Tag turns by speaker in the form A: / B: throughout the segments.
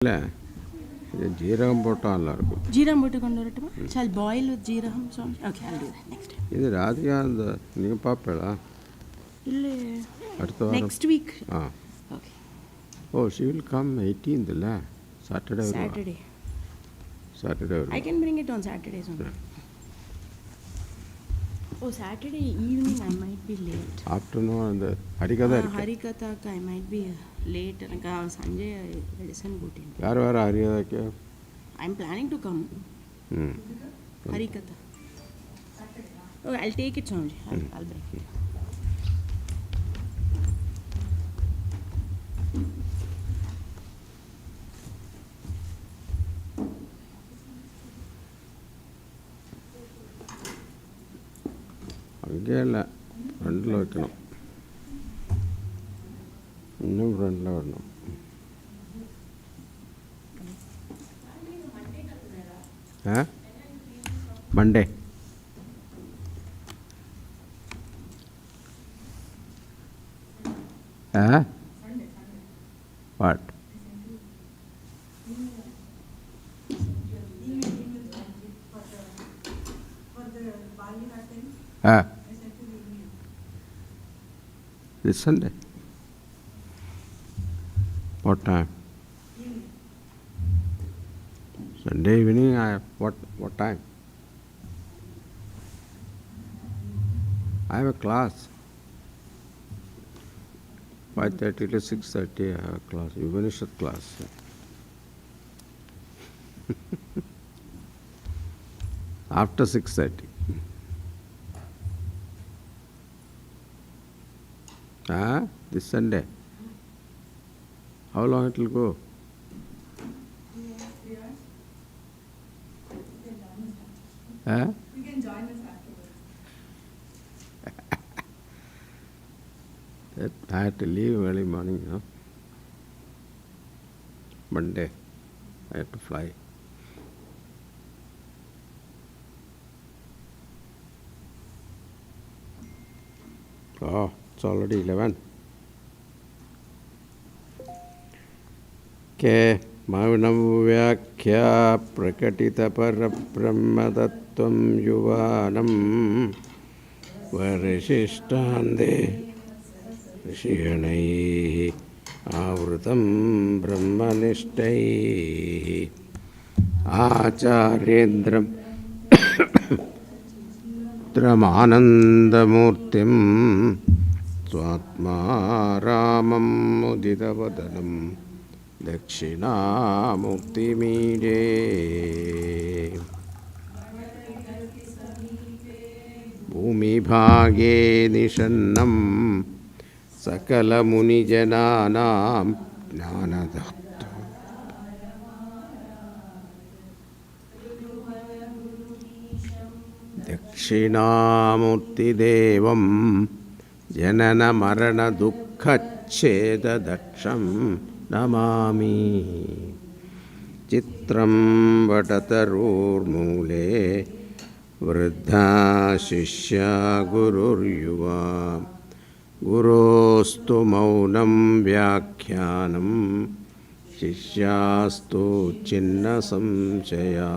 A: இல்லை இது ஜீரகம் போட்டால் நல்லாயிருக்கும்.
B: ஜீரகம் போட்டு கொண்டு வரட்டுமா? சால் பாயில் வித் ஜீரகம் song. Okay, I'll do that next time.
A: இது ராதிகா அந்த நீங்கள் பார்ப்பேளா?
B: இல்லை,
A: அடுத்த வாரம்
B: next week.
A: Okay. Oh, she will come 18th இல்லை? சாட்டர்டே வரும்.
B: I can bring it on Saturdays only. Oh, Saturday evening I might be late.
A: Afternoon அந்த ஹரிகதா இருக்கு.
B: ஹரிகதாக்கு I might be late. எனக்கு சஞ்சய் மெடிசன் போட்டேன்.
A: யார் வேறு ஹரிகதாக்கு?
B: I'm planning to come. Harikatha. Oh, I'll take it, Sanjay. I'll bring it.
A: அங்கே இல்லை, ஃப்ரெண்டில் வைக்கணும். இன்னும் ஃப்ரெண்டில் வரணும். Monday what? This Sunday. What time? Sunday evening. What time? I have a class. 5:30 to 6:30. I have a class. Upanishad class. After 6:30. This Sunday. How long it will go?
C: You can join us afterwards.
A: I had to leave early morning, Monday. I had to fly. Oh, it's already 11. Okay. Mavinam Vyakhya Prakatita Parabrahmatattvam Yuvanam Varishistande Rishiyanai Avrutam Brahmanishtai Acharyendram Tramanandamurtim Swatma Ramam Muditavadanam Dakshinamurtimide Bhumibhage Nishannam Sakala Munijananam Jnanadatta Dakshinamurtidevam Janana Marana Dukkacheda Daksham Namami Chitram Vatatarurmule Vriddha Shishya Gurur Yuva Gurostu Maunam Vyakhyanam Shishyastu Chinna Samshaya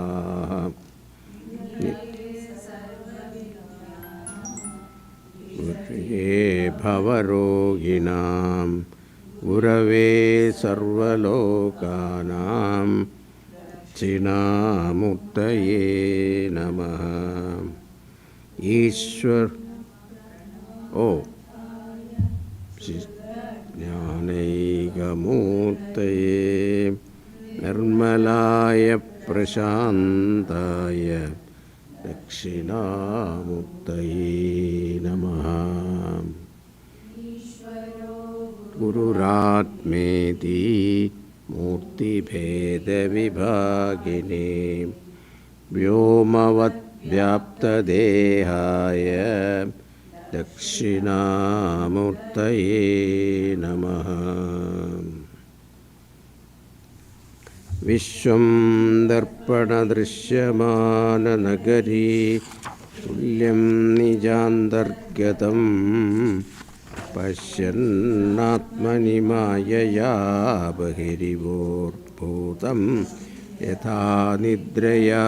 A: Gurve Bhavaroginam Gurave Sarvalokanam Chinamurtaye Namaha Ishwar Jnanaigamurtaye Nirmalaya Prashantaya Dakshinamurtaye Namaha Gururatmeti Murti Bheda Vibhagine Vyomavat Vyapta Dehaya Dakshinamurtaye Namaha Vishwam Darpana Drishyamana Nagari Tulyam Nijandargatam Pashyannatmani Mayaya Bahirivor भूतं यथा निद्रया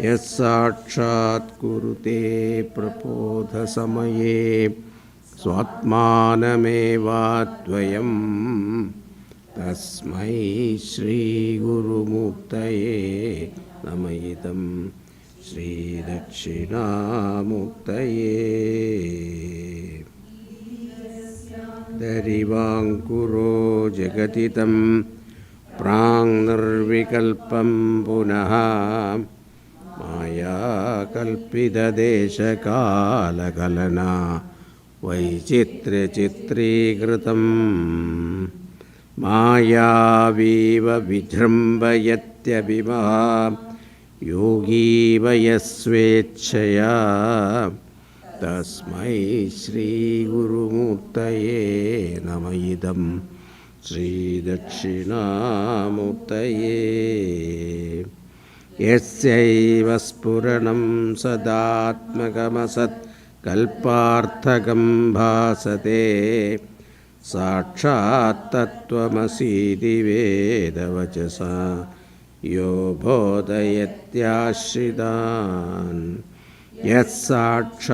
A: यस्साक्षात् कुरुते प्रबोधसमये स्वात्मानमेवाद्वयं तस्मै श्रीगुरुमूर्तये नमः इदं श्रीदक्षिणामूर्तये दरिवाङ्कुरो जगदिदं प्राङ्निर्विकल्पं पुनः मायाकल्पितदेशकालकलना वैचित्र्यचित्रीकृतं मायावीव विजृम्भयत्यभिमा योगी वयस्वेच्छया तस्मै श्रीगुरुमूर्तये नमः इदं श्रीदक्षिणामूर्तये यस्यैव स्फुरणं सदात्मकमसत् कल्पार्थकं भासते साक्षात् तत्त्वमसीति वेदवचसा यो बोधयत्याश्रितान् यत्साक्षात्करणात्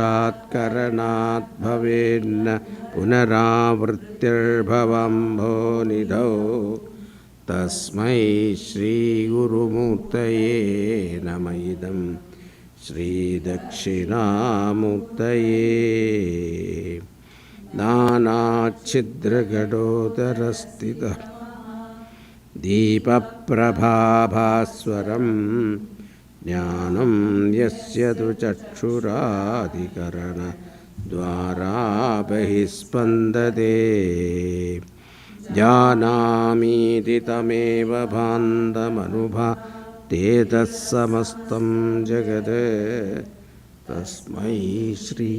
A: भवेन्न पुनरावृत्तिर्भवम्भोनिधौ तस्मै श्रीगुरुमूर्तये नमः इदं श्रीदक्षिणामूर्तये नानाच्छिद्रघटोदरस्थितः दीपप्रभाभास्वरं ज्ञानं यस्य तु चक्षुराधिकरणद्वारा बहिस्पन्दते जानामीति तमेव भान्तमनुभा समस्तं जगत् तस्मै श्री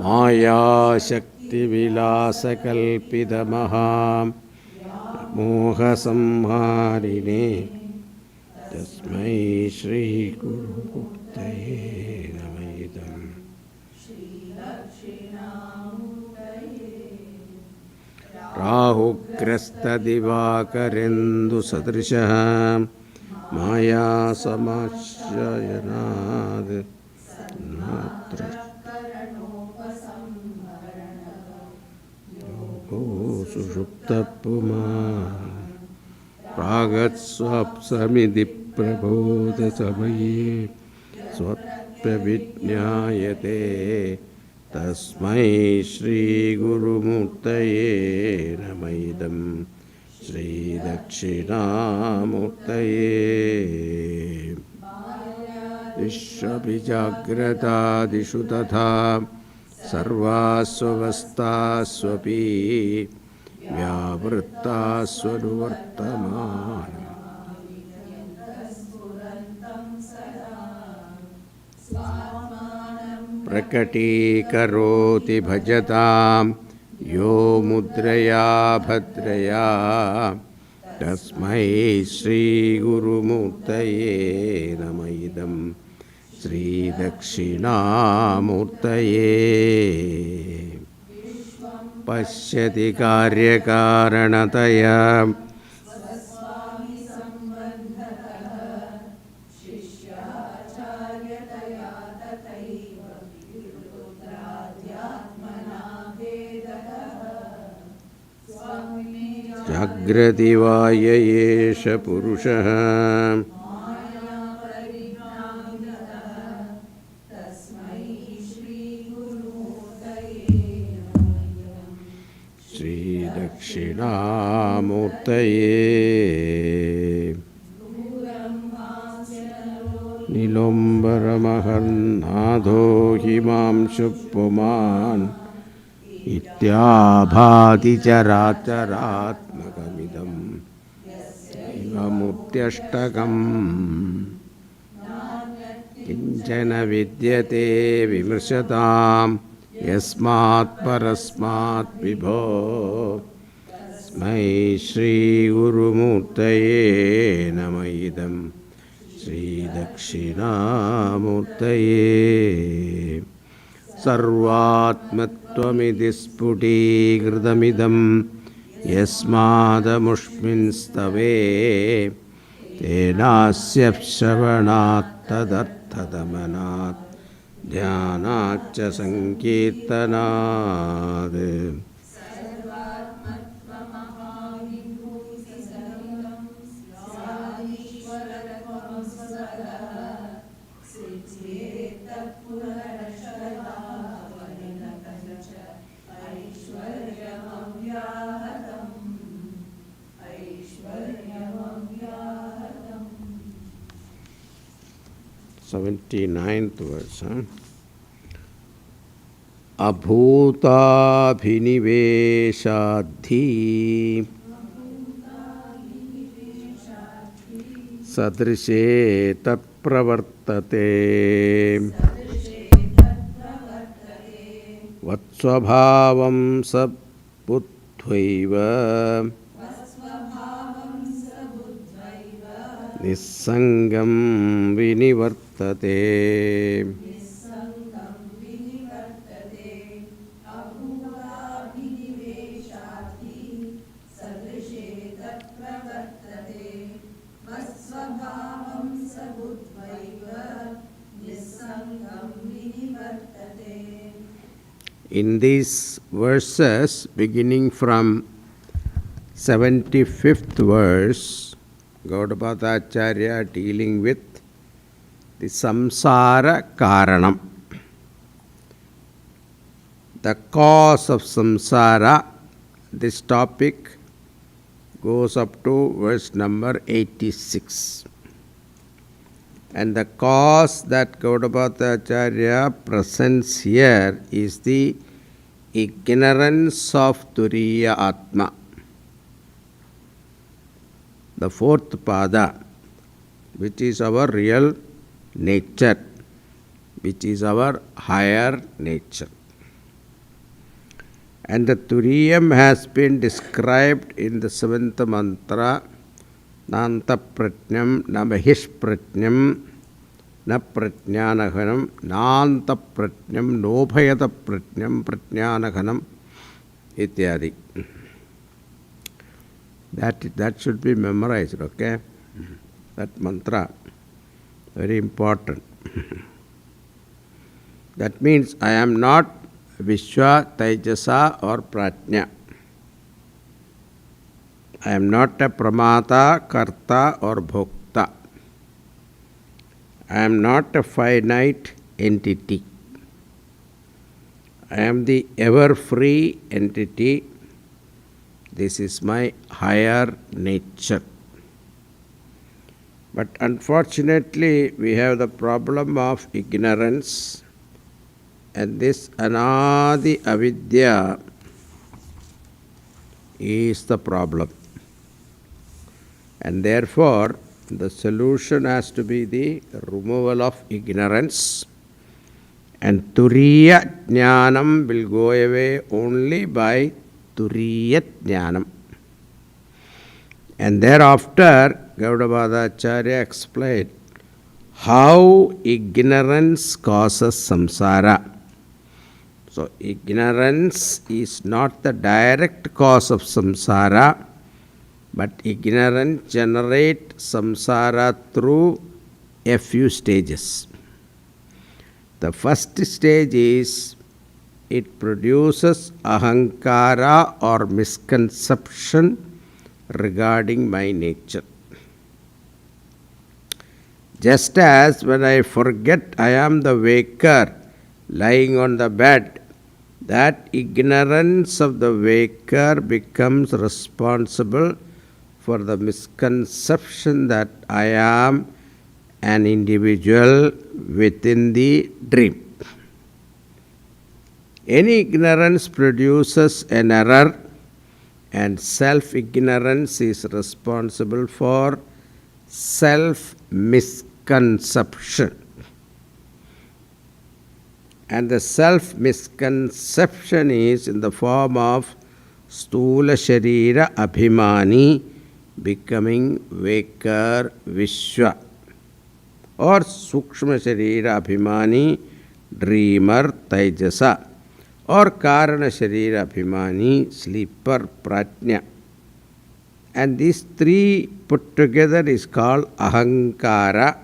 A: मायाशक्तिविलासकल्पितमहा मोहसंहारिणे तस्मै श्रीगुरुमूर्तये नमः इदं राहुग्रस्तदिवाकरेन्दुसदृशः मायासमाश्रयणाद् नात्र सुषुप्तपुमान् प्रागस्वाप्समिति प्रबोधसमये स्वप्नविज्ञायते तस्मै श्रीगुरुमूर्तये नमः इदं श्रीदक्षिणामूर्तये विश्वभिजाग्रतादिषु तथा सर्वास्वस्थास्वपि व्यावृत्तास्वनुवर्तमानम् प्रकटीकरोति भजतां यो मुद्रया भद्रया तस्मै श्रीगुरुमूर्तये नमः इदं श्रीदक्षिणामूर्तये पश्यति कार्यकारणतया जाग्रतिवाय एष पुरुषः श्रीदक्षिणामूर्तये नीलोम्बरमहन्नाथो हिमांशु पुमान् इत्याभाति चराचरात्मकमिदं मूर्त्यष्टकम् Kinchana vidyate vimrshatam yasmat parasmat vibho Mai Shri Guru Murtaye Namayidam Shri Dakshinamurtaye Sarvatmattvamidhi sputi gridamidam Yasmadamushminstave Tenasya shravanat tadarthadamanat Dhyanatcha sankirtanad Ninth verse. Abhutabhiniveshadhi Sadrishe tat pravartate Vatsvabhavam sabbuddhvaiva Nissangam vinivartate In these verses, beginning from 75th verse, Gaudapada Acharya dealing with the samsara karanam, the cause of samsara. This topic goes up to verse number 86. And the cause that Gaudapada Acharya presents here is the ignorance of Turiya Atma. The fourth pada, which is our real nature, which is our higher nature. And the Turiyam has been described in the seventh mantra, Nanta Pratnyam, Na Mahish Pratnyam, Na Pratnyanaganam, Nanta Pratnyam, Nobhayata Pratnyam, Pratnyanaganam, ityadi. That should be memorized, okay? That mantra, very important. That means I am not Vishwa, Taijasa or Pratnya. I am not a Pramata, Karta or Bhokta. I am not a finite entity. I am the ever-free entity. This is my higher nature. But unfortunately, we have the problem of ignorance, and this anadi avidya is the problem. And therefore, the solution has to be the removal of ignorance, and turiya jnanam will go away only by Turiya Jnanam. And thereafter, Gaudapada Acharya explained how ignorance causes samsara. So, ignorance is not the direct cause of samsara, but ignorance generates samsara through a few stages. The first stage is it produces ahankara or misconception regarding my nature. Just as when I forget I am the waker lying on the bed, that ignorance of the waker becomes responsible for the misconception that I am an individual within the dream. Any ignorance produces an error, and self-ignorance is responsible for self-misconception. And the self misconception is in the form of Stula Sharira Abhimani becoming Vakar Vishwa, or Sukshma Sharira Abhimani dreamer Taijasa, or Karana Sharira Abhimani sleeper Pratnya. And these three put together is called Ahankara.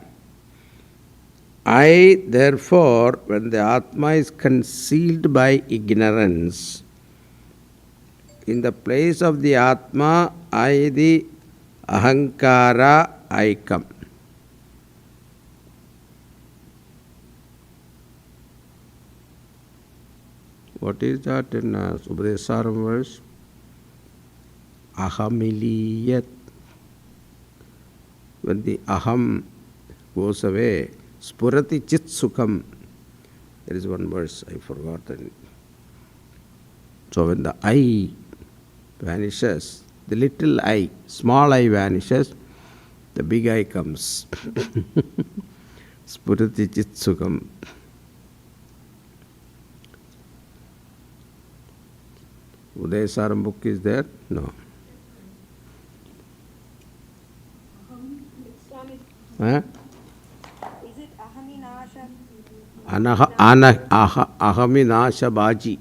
A: I, therefore, when the Atma is concealed by ignorance, in the place of the Atma, I, the Ahankara, I come. What is that in Subhadesaram verse? Ahamiliyat. When the aham goes away, spurati chit sukham. There is one verse, I forgot. So when the I vanishes, the little I, small I vanishes, the big I comes. Spurati chit sukham. Udayasaram book is there? No. Huh?
B: Is it Ahaminasha?
A: Ahaminasha Baji.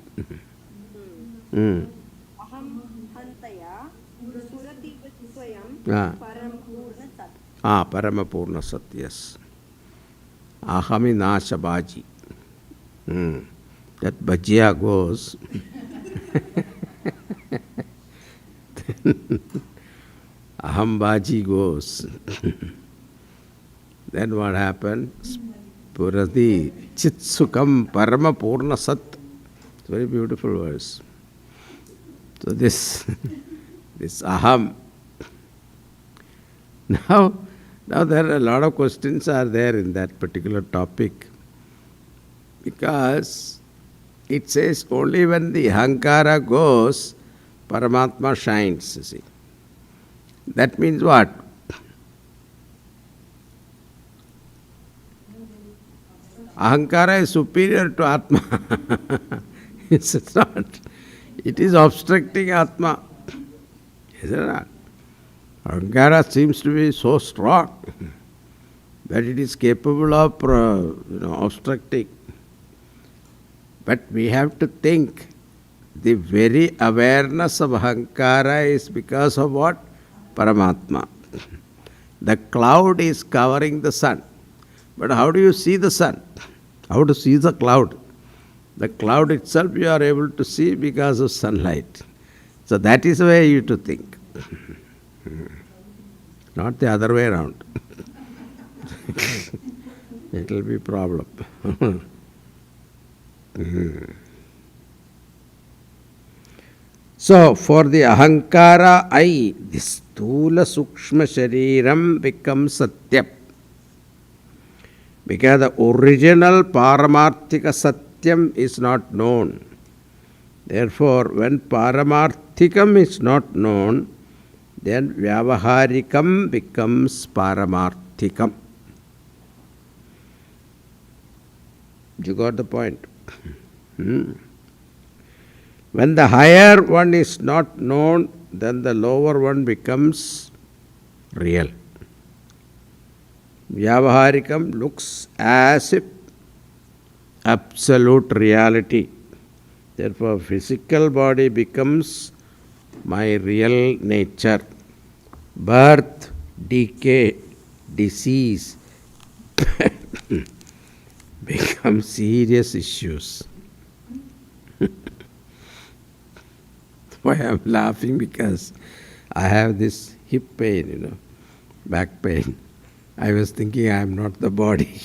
B: Aham Hantaya Surati Swayam Paramapurna Sat.
A: Paramapurna Sat, yes. Ahaminasha Baji. That Bhajia goes. Aham Baji goes. Then what happened? Purati Chitsukam Parama Purna Sat. It's a very beautiful verse. So this Aham. Now there are a lot of questions are there in that particular topic. Because it says only when the Hankara goes, Paramatma shines, you see. That means what? Ahankara is superior to Atma. It's not. It is obstructing Atma. Is it not? Ahankara seems to be so strong that it is capable of obstructing. But we have to think the very awareness of Ahankara is because of what? Paramatma. The cloud is covering the sun. But how do you see the sun? How to see the cloud? The cloud itself you are able to see because of sunlight. So that is the way you to think. Not the other way around. It will be a problem. So for the Ahankara I, this Sthula Sukshma Shariram becomes Satyam. Because the original Paramarthika Satyam is not known. Therefore, when Paramarthikam is not known, then Vyavaharikam becomes Paramarthikam. You got the point? When the higher one is not known, then the lower one becomes real. Vyavaharikam looks as if absolute reality. Therefore, physical body becomes my real nature. Birth, decay, disease become serious issues. Why I'm laughing? Because I have this hip pain, back pain. I was thinking I am not the body.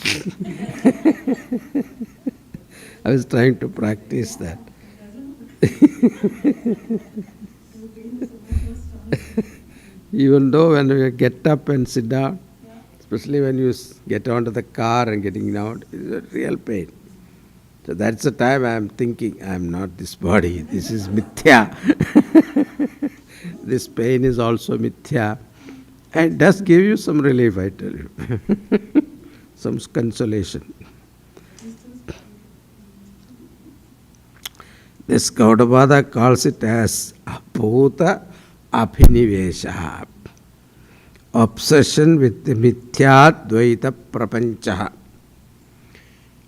A: I was trying to practice that. Even though when you get up and sit down, especially when you get onto the car and getting out, it's a real pain. So that's the time I am thinking, I am not this body, this is mithya. This pain is also mithya. And it does give you some relief, I tell you. Some consolation. This Gaudapada calls it as Bhuta Abhinivesha, obsession with the Mithya Dvaita Prapancha.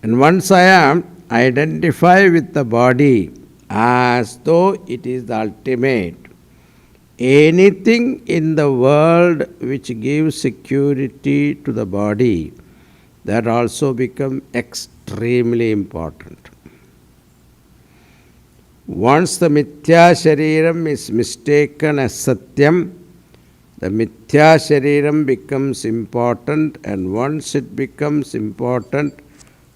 A: And once I am identify with the body as though it is the ultimate, anything in the world which gives security to the body, that also become extremely important. Once the Mithya Shariram is mistaken as Satyam, the Mithya Shariram becomes important, and once it becomes important,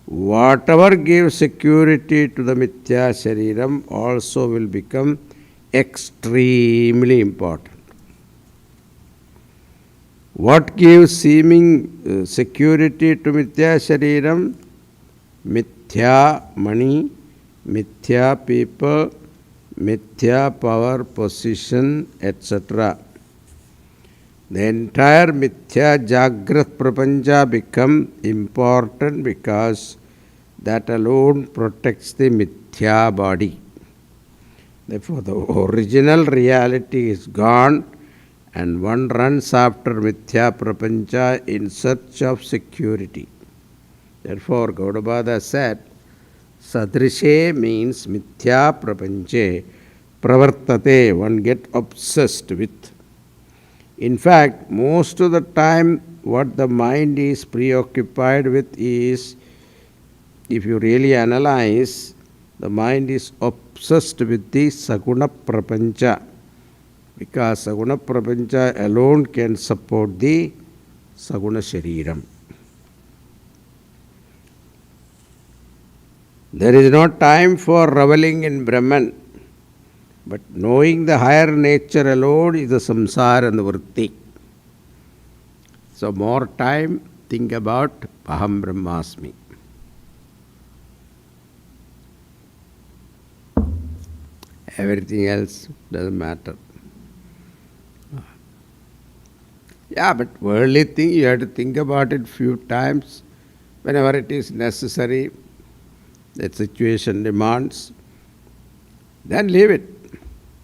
A: whatever gives security to the Mithya Shariram also will become extremely important. What gives seeming security to Mithya Shariram? Mithya money, Mithya people, Mithya power, position, etc. The entire Mithya Jagrat Prapancha become important because that alone protects the Mithya body. Therefore, the original reality is gone and one runs after Mithya Prapancha in search of security. Therefore, Gaudapada said, Sadrishe means Mithya Prapanche, Pravartate, one get obsessed with. In fact, most of the time what the mind is preoccupied with is, if you really analyze, the mind is obsessed with the Saguna Prapancha, because Saguna Prapancha alone can support the Saguna Shariram. There is no time for reveling in Brahman, but knowing the higher nature alone is the samsara and the vritti. So more time, think about Aham Brahmasmi. Everything else doesn't matter. Yeah, but worldly thing, you have to think about it few times, whenever it is necessary, that situation demands, then leave it.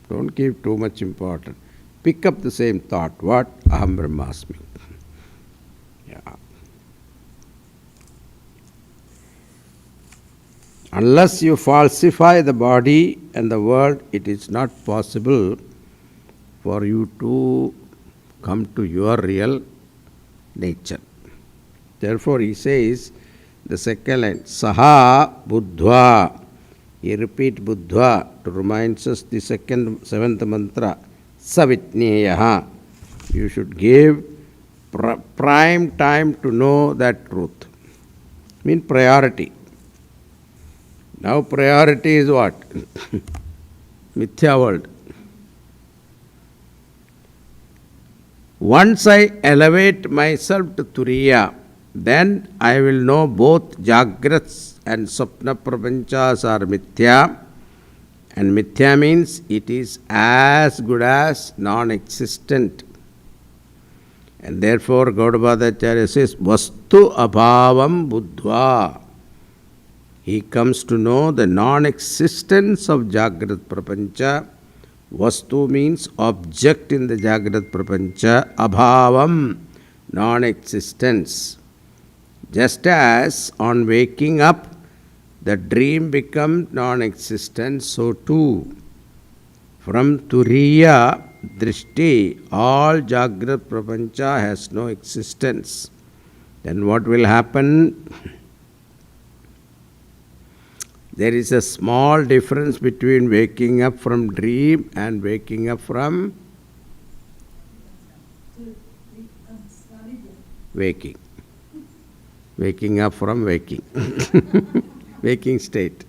A: Don't give too much importance. Pick up the same thought. What? Aham Brahmasmi. Yeah. Unless you falsify the body and the world, it is not possible for you to come to your real nature. Therefore, he says, the second line, Saha Buddhva. He repeat Buddhva to remind us the seventh mantra, Savitneyaha. You should give prime time to know that truth. Mean priority. Now priority is what? Mithya world. Once I elevate myself to Turiya, then I will know both Jagrats and Sapna Prapanchas are Mithya. And Mithya means it is as good as non-existent. And therefore Gaudapadacharya says, Vastu Abhavam Buddhva. He comes to know the non-existence of Jagrat Prapancha. Vastu means object in the Jagrat Prapancha. Abhavam, non-existence. Just as on waking up, the dream becomes non-existent, so too, from Turiya Drishti, all Jagrat Prapancha has no existence. Then what will happen? There is a small difference between waking up from dream and waking up from waking. Waking up from waking. Waking state.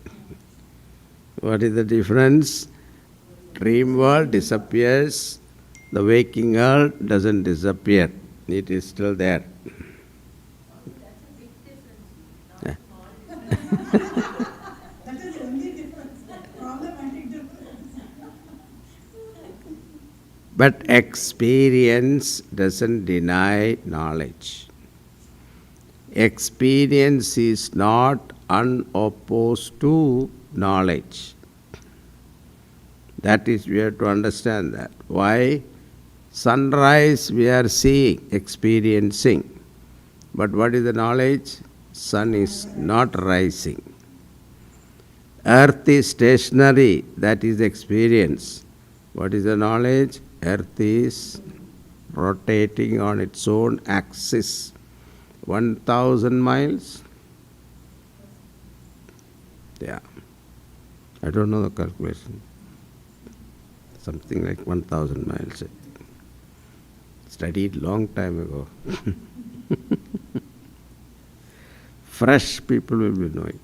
A: What is the difference? Dream world disappears, the waking world doesn't disappear. It is still there.
C: That is the only difference, problematic difference.
A: But experience doesn't deny knowledge. Experience is not unopposed to knowledge. That is, we have to understand that. Why? Sunrise we are seeing, experiencing. But what is the knowledge? Sun is not rising. Earth is stationary, that is the experience. What is the knowledge? Earth is rotating on its own axis. 1,000 miles? Yeah. I don't know the calculation. Something like 1,000 miles, I think. Studied long time ago. Fresh people will be knowing.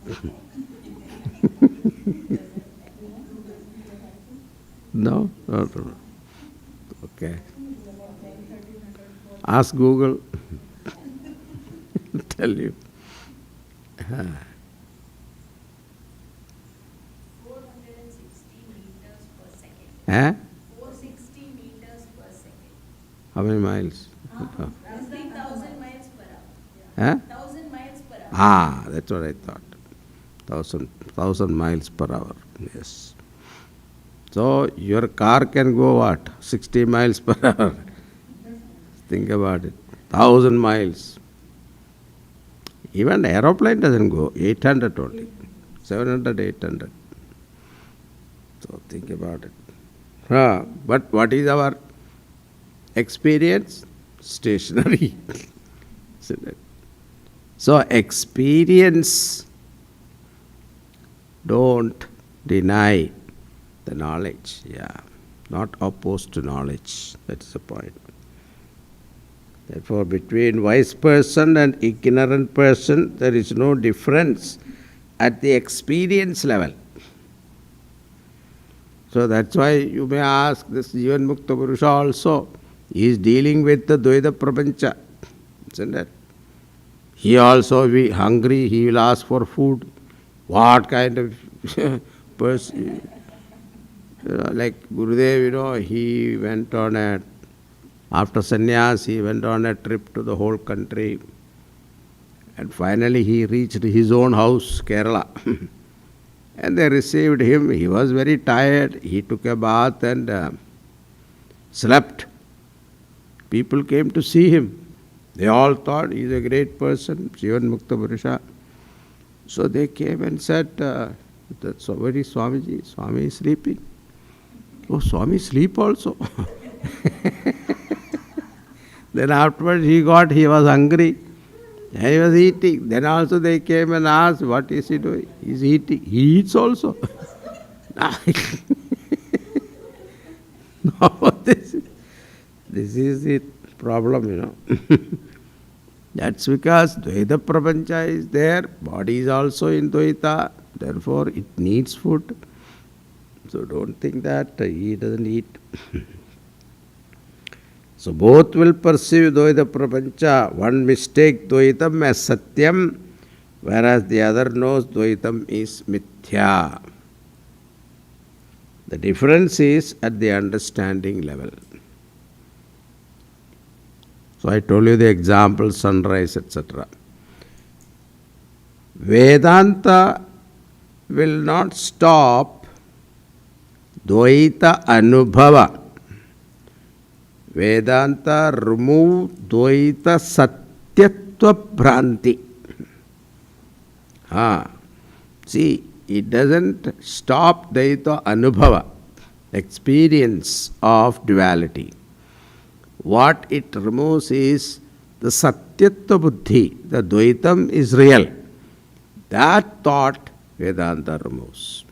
A: No? No. Okay. Ask Google. Tell you.
D: 460 meters per second.
A: Eh?
D: 460 meters per second.
A: How many miles?
D: 3,000 miles per hour.
A: Eh?
D: 1,000 miles per hour.
A: Ah, that's what I thought. 1,000 miles per hour. Yes. So your car can go what? 60 miles per hour. Think about it. 1,000 miles. Even aeroplane doesn't go. 800 only. 700, 800. So think about it. But what is our experience? Stationary. Isn't it? So experience, don't deny the knowledge. Yeah. Not opposed to knowledge. That's the point. Therefore, between wise person and ignorant person, there is no difference at the experience level. So that's why you may ask this Jivan Mukta Purusha also. He is dealing with the Dvaita Prapancha. Isn't it? He also be hungry, he will ask for food. What kind of person? Like Gurudev, he went on after sannyas, he went on a trip to the whole country. And finally he reached his own house, Kerala. And they received him. He was very tired. He took a bath and slept. People came to see him. They all thought he is a great person, Jivan Mukta Purusha. So they came and said, that's so very Swamiji, Swami is sleeping. Oh, Swami sleep also. Then afterwards he was hungry. And he was eating. Then also they came and asked, what is he doing? He is eating. He eats also. No, this is the problem, That's because Dvaita Prapancha is there, body is also in Dvaita, therefore it needs food. So don't think that he doesn't eat. So both will perceive Dvaita Prapancha. One mistake Dvaitam as Satyam, whereas the other knows Dvaitam is Mithya. The difference is at the understanding level. So I told you the example, sunrise, etc. Vedanta will not stop Dvaita Anubhava. Vedanta remove Dvaita Satyatva Bhranti. See, it doesn't stop Dvaita Anubhava, experience of duality. What it removes is the Satyatva Buddhi, the Dvaitam is real. That thought Vedanta removes.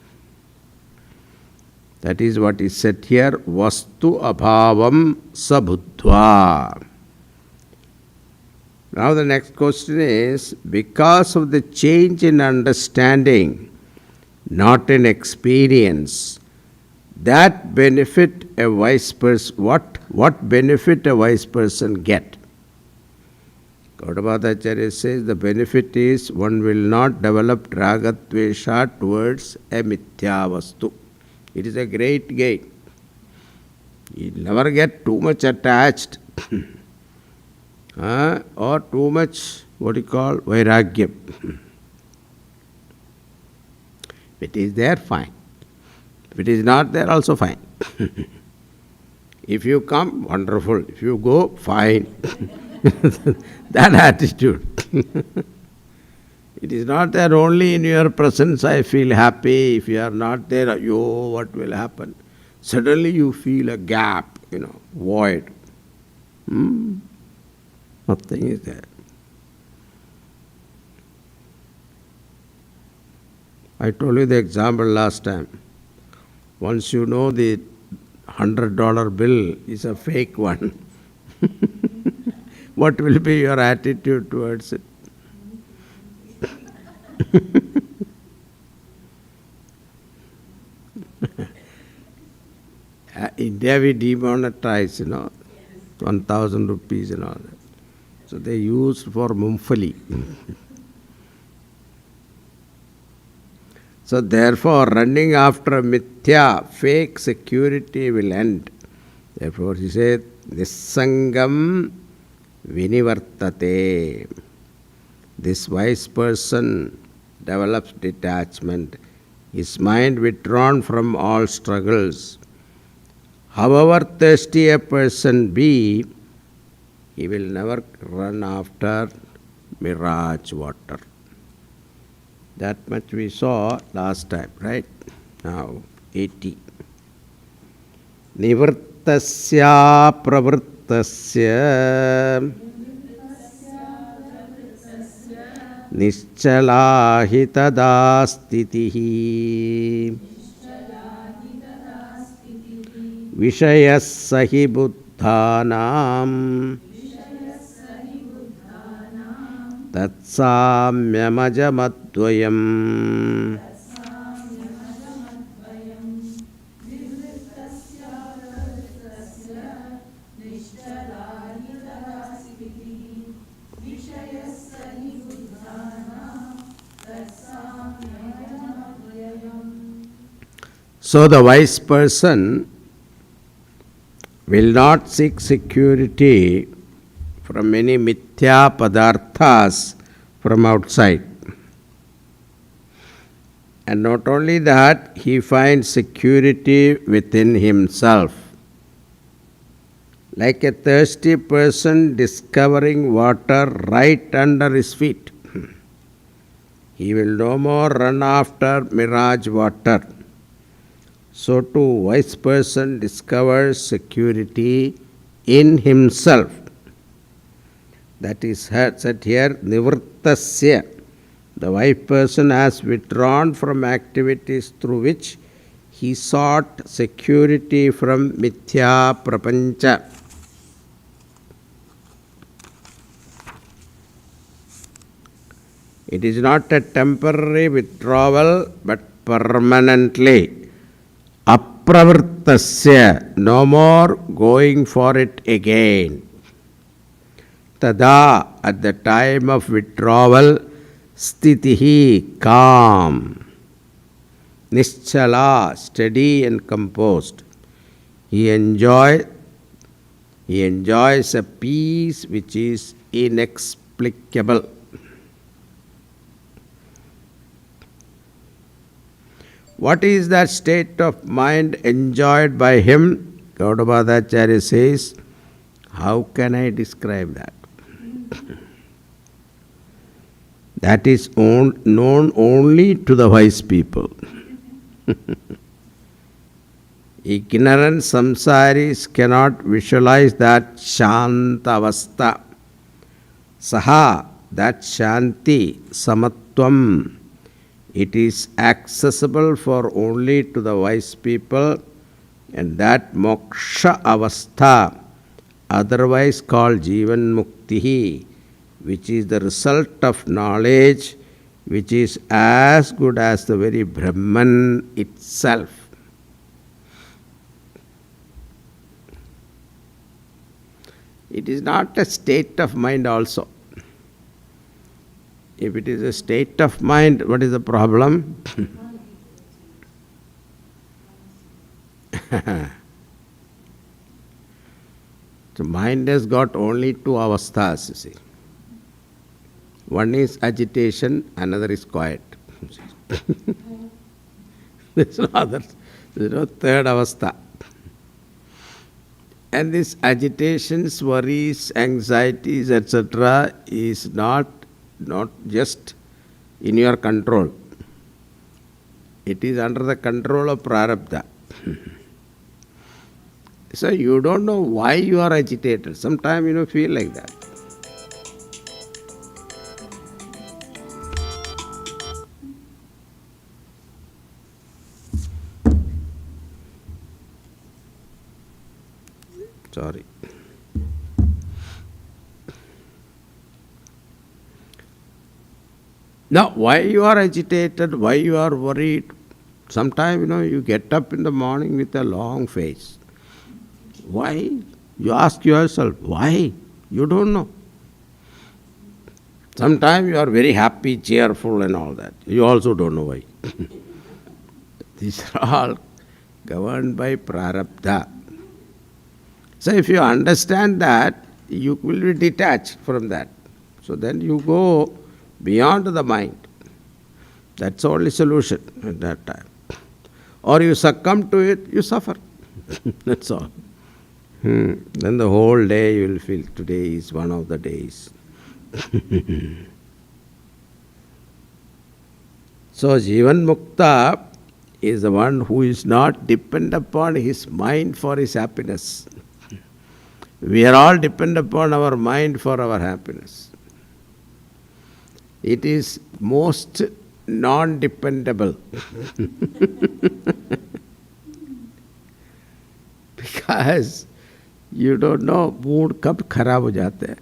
A: That is what is said here, Vastu Abhavam Sabhudva. Now the next question is, because of the change in understanding, not in experience, that benefit a wise person, what benefit a wise person get? Gaudapadacharya says the benefit is one will not develop ragatvesha towards a mithya vastu. It is a great gain. You never get too much attached or too much vairagyam. It is there, fine. If it is not there, also fine. If you come, wonderful. If you go, fine. That attitude. It is not there only in your presence I feel happy. If you are not there, what will happen? Suddenly you feel a gap, void. Nothing is there. I told you the example last time. Once you know the $100 bill is a fake one, what will be your attitude towards it? India we demonetize, 1,000 rupees and all that. So they used for mumfali. So therefore, running after mithya, fake security will end. Therefore, he said, Nissangam vinivartate. This wise person develops detachment, his mind withdrawn from all struggles. However thirsty a person be, he will never run after mirage water. That much we saw last time, right? Now, 80. Nivrittasya pravrittasya nischala tada stitihi vishayas sahi buddhanam tatsamyamajamadvayam. So the wise person will not seek security from any mithya padarthas from outside. And not only that, he finds security within himself. Like a thirsty person discovering water right under his feet. He will no more run after mirage water. So too, wise person discovers security in himself. That is said here, nivrittasya. The wise person has withdrawn from activities through which he sought security from mithya prapancha. It is not a temporary withdrawal, but permanently. Apravrittasya, no more going for it again. Tada, at the time of withdrawal, stitihi, calm. Nischala, steady and composed. He enjoys a peace which is inexplicable. What is that state of mind enjoyed by him? Gaudapadacharya says, how can I describe that? That is known only to the wise people. Ignorant samsaris cannot visualize that shanta avastha. Saha, that shanti, samatvam, it is accessible for only to the wise people, and that moksha avastha, otherwise called jivan muktihi, which is the result of knowledge, which is as good as the very Brahman itself. It is not a state of mind also. If it is a state of mind, what is the problem? So mind has got only two avasthas, you see. One is agitation, another is quiet. There's no other, there's no third avastha. And this agitations, worries, anxieties, etc., is not just in your control. It is under the control of prarabdha. So you don't know why you are agitated. Sometimes feel like that. Sorry. Now, why you are agitated, why you are worried? Sometimes, you get up in the morning with a long face. Why? You ask yourself, why? You don't know. Sometimes you are very happy, cheerful and all that. You also don't know why. These are all governed by prarabdha. So if you understand that, you will be detached from that. So then you go beyond the mind. That's the only solution at that time. Or you succumb to it, you suffer. That's all. Then the whole day you will feel today is one of the days. So Jivan Mukta is the one who is not dependent upon his mind for his happiness. We are all dependent upon our mind for our happiness. It is most non-dependable. Because you don't know mood kab kharab ho jate hain.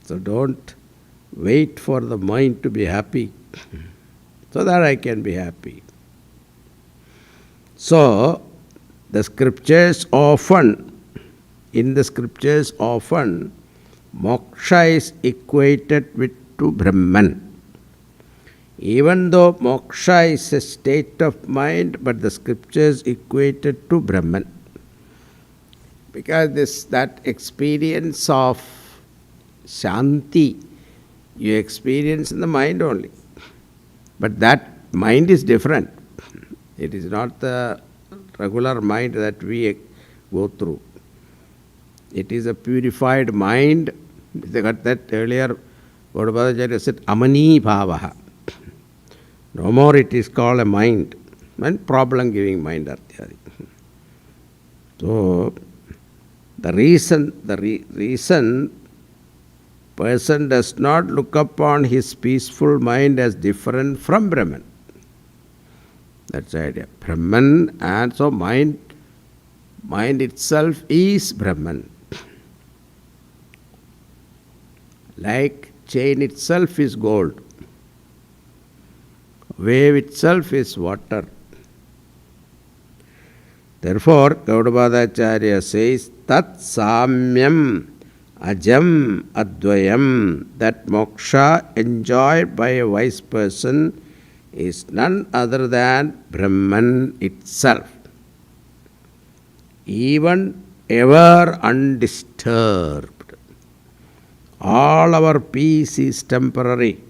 A: So don't wait for the mind to be happy so that I can be happy. So in the scriptures often, moksha is equated with to Brahman. Even though moksha is a state of mind, but the scriptures equated to Brahman. Because that experience of Shanti, you experience in the mind only. But that mind is different. It is not the regular mind that we go through. It is a purified mind. They got that earlier, Gaudapadacharya said, Amani Bhavaha. No more it is called a mind, and problem-giving mind. So, the reason person does not look upon his peaceful mind as different from Brahman. That's the idea. Brahman, and so mind itself is Brahman. Like chain itself is gold. Wave itself is water. Therefore, Gaudapadacharya says, Tat Samyam Ajam Advayam, that moksha enjoyed by a wise person is none other than Brahman itself. Even ever undisturbed. All our peace is temporary.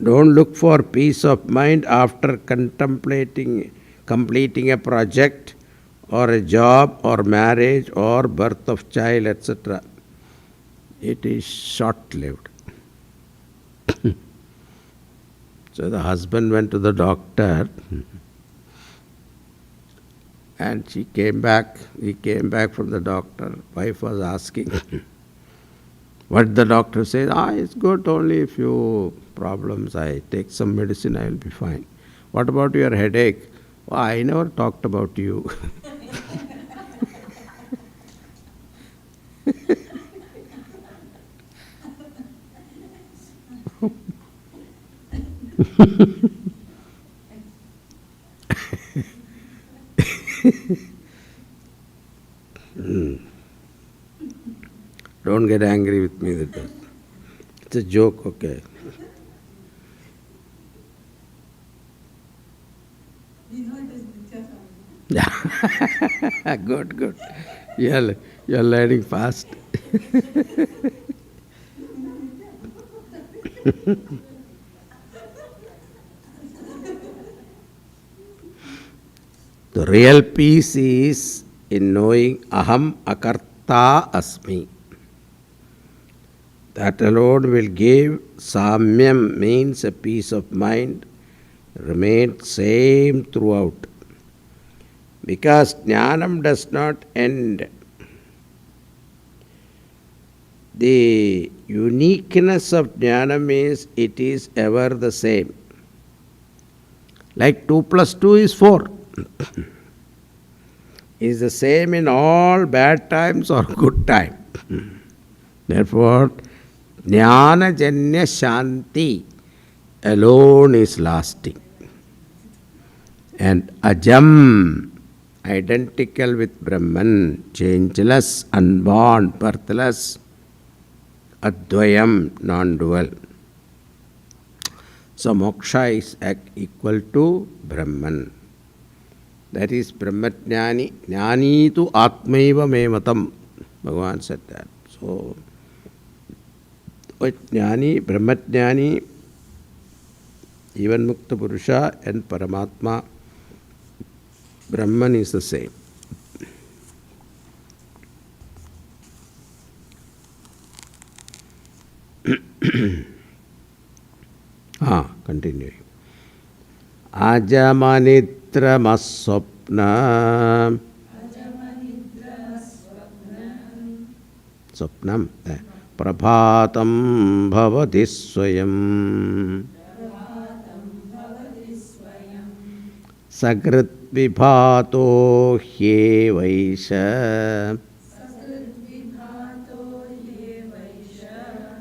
A: Don't look for peace of mind after completing a project or a job or marriage or birth of child, etc. It is short-lived. So the husband went to the doctor and he came back from the doctor. Wife was asking, what the doctor says, it's good, only a few problems. I take some medicine, I will be fine. What about your headache? I never talked about you. Don't get angry with me. It's a joke, okay?
C: We know it is Nitya Swami.
A: Good. You are learning fast. The real peace is in knowing aham akarta asmi. That alone will give samyam, means a peace of mind, remain same throughout. Because jnanam does not end. The uniqueness of jnanam is it is ever the same. Like 2 plus 2 is 4. Is the same in all bad times or good time. Therefore, jnana janya shanti alone is lasting. And ajam, identical with Brahman, changeless, unborn, birthless, advayam, non-dual. So moksha is equal to Brahman. That is Brahmajnani. Jnani tu atmaiva me matam. Bhagavan said that. So, Jnani, Brahmajnani, even Mukta Purusha and Paramatma, Brahman is the same. Continuing. Ajamanitramaswapna. Swapnam. Prabhatam bhavati swayam. Sagrit vibhato hyevaisha.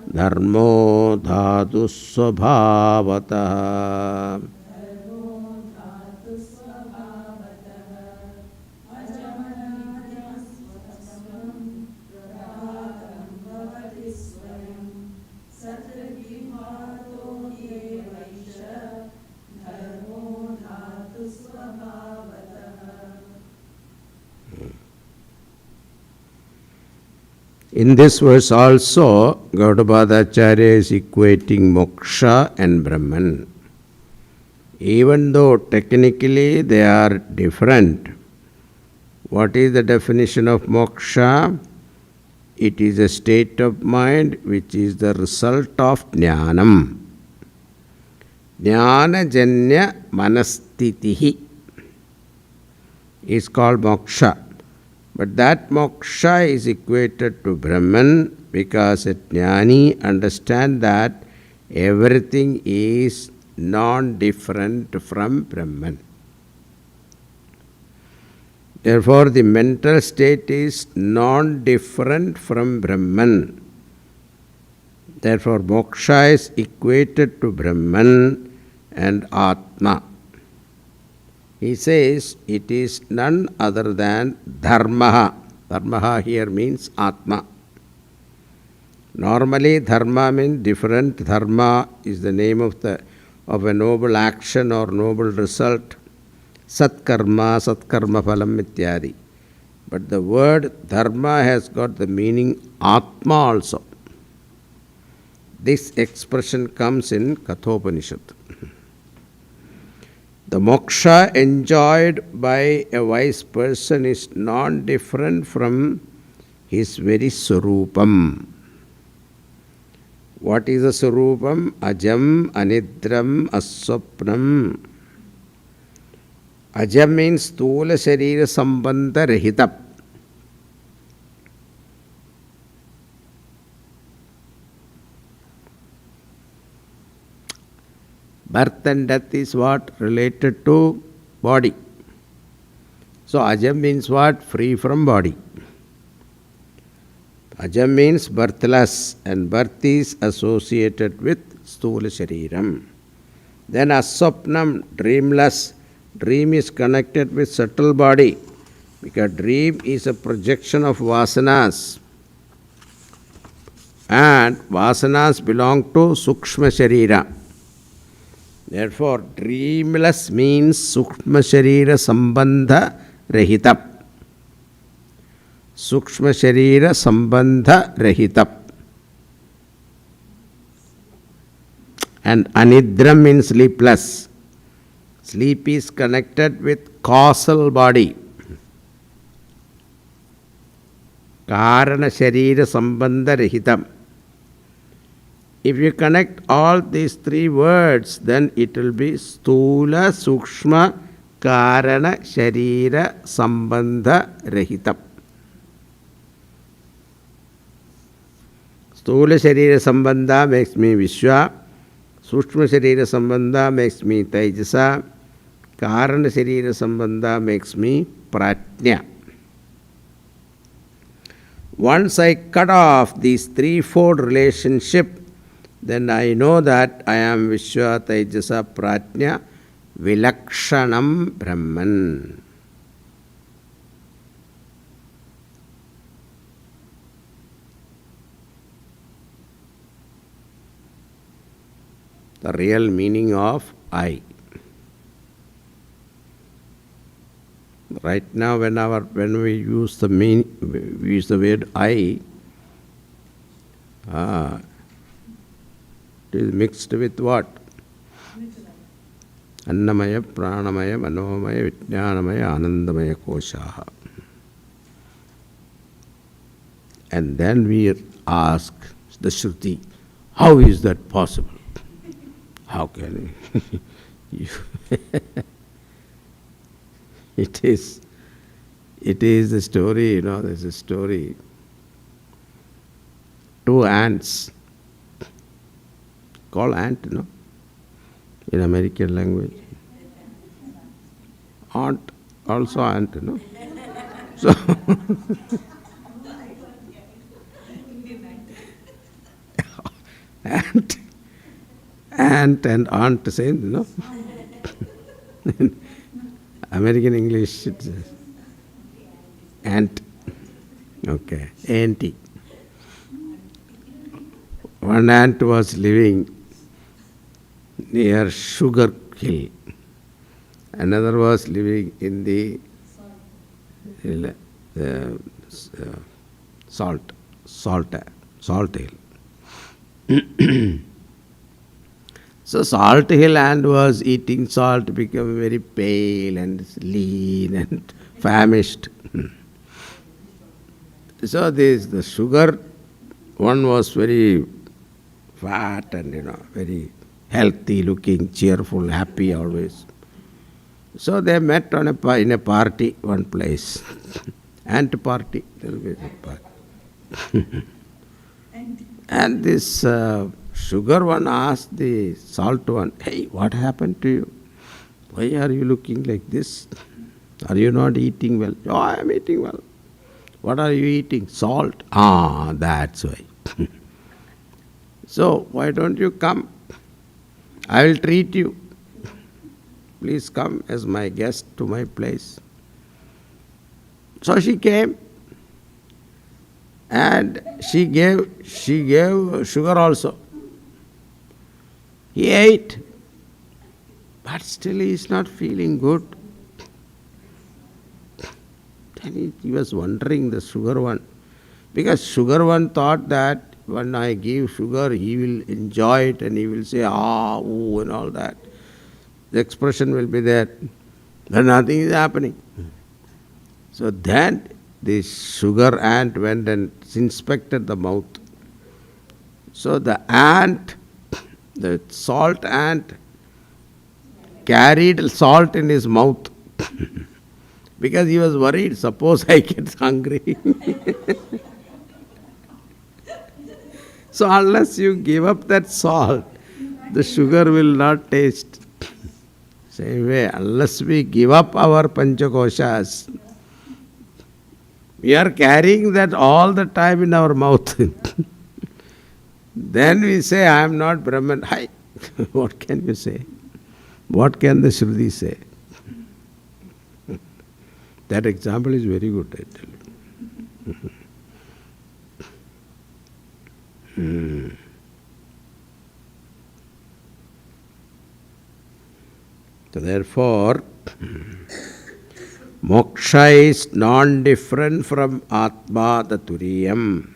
A: Dharmo dhatu svabhavataha. In this verse also, Gaudapada Acharya is equating moksha and Brahman. Even though technically they are different, what is the definition of moksha? It is a state of mind which is the result of jnanam. Jnana-janya manastitihi is called moksha. But that moksha is equated to Brahman because a jnani understands that everything is non-different from Brahman. Therefore, the mental state is non-different from Brahman. Therefore, moksha is equated to Brahman and Atma. He says it is none other than dharma. Dharma here means Atma. Normally, dharma means different. Dharma is the name of a noble action or noble result. Satkarma, Satkarma phalam ityadi. But the word dharma has got the meaning Atma also. This expression comes in Kathopanishad. The moksha enjoyed by a wise person is non-different from his very surupam. What is the surupam? Ajam, anidram, aswapnam. Ajam means stula sharira sambandha rahitam. Birth and death is what? Related to body. So ajam means what? Free from body. Ajam means birthless, and birth is associated with stula shariram. Then aswapnam, dreamless. Dream is connected with subtle body because dream is a projection of vasanas. And vasanas belong to sukshma sharira. Therefore, dreamless means sukshma sharira sambandha rahitam. Sukshma sharira sambandha rahitam. And anidra means sleepless. Sleep is connected with causal body. Karana Sharira Sambandha Rahitam. If you connect all these three words, then it will be Stula Sukshma Karana Sharira Sambandha Rahitam. Stula Sharira Sambandha makes me Vishwa. Sukshma Sharira Sambandha makes me Tejasa. Karana Sharira Sambandha makes me Pratnya. Once I cut off this threefold relationship, then I know that I am Vishwa, Tejasa, Pratnya, Vilakshanam Brahman. The real meaning of I. Right now, when we use the word I, it is mixed with what? Annamaya, Pranamaya, Manomaya, Vijnanamaya, Anandamaya Koshaha. And then we ask the Shruti, how is that possible? How can you? It is the story, there's a story. Two ants, called ant, in American language. Aunt, also ant, So, ant and aunt same, American English, it's ant. Okay, auntie. One ant was living near Sugar Hill. Another was living in the Salt Hill. So Salt Hill ant was eating salt, became very pale and lean and famished. So the sugar one was very fat and very healthy looking, cheerful, happy always. So they met in a party, one place. Ant party. There will be a party. And this sugar one asked the salt one, hey, what happened to you? Why are you looking like this? Are you not eating well? Oh, I am eating well. What are you eating? Salt. Ah, that's why. So, why don't you come? I will treat you. Please come as my guest to my place. So she came and she gave sugar also. He ate, but still he is not feeling good. Then he was wondering, the sugar one, because sugar one thought that when I give sugar, he will enjoy it and he will say, ah, ooh, and all that. The expression will be there, but nothing is happening. So then the sugar ant went and inspected the mouth. So the salt ant carried salt in his mouth because he was worried, suppose I get hungry. So unless you give up that salt, the sugar will not taste. Same way, unless we give up our panchakoshas, we are carrying that all the time in our mouth. Then we say, I am not Brahman. Hi, what can you say? What can the Shruti say? That example is very good, I tell you. So therefore, moksha is non-different from Atma, the Turiyam.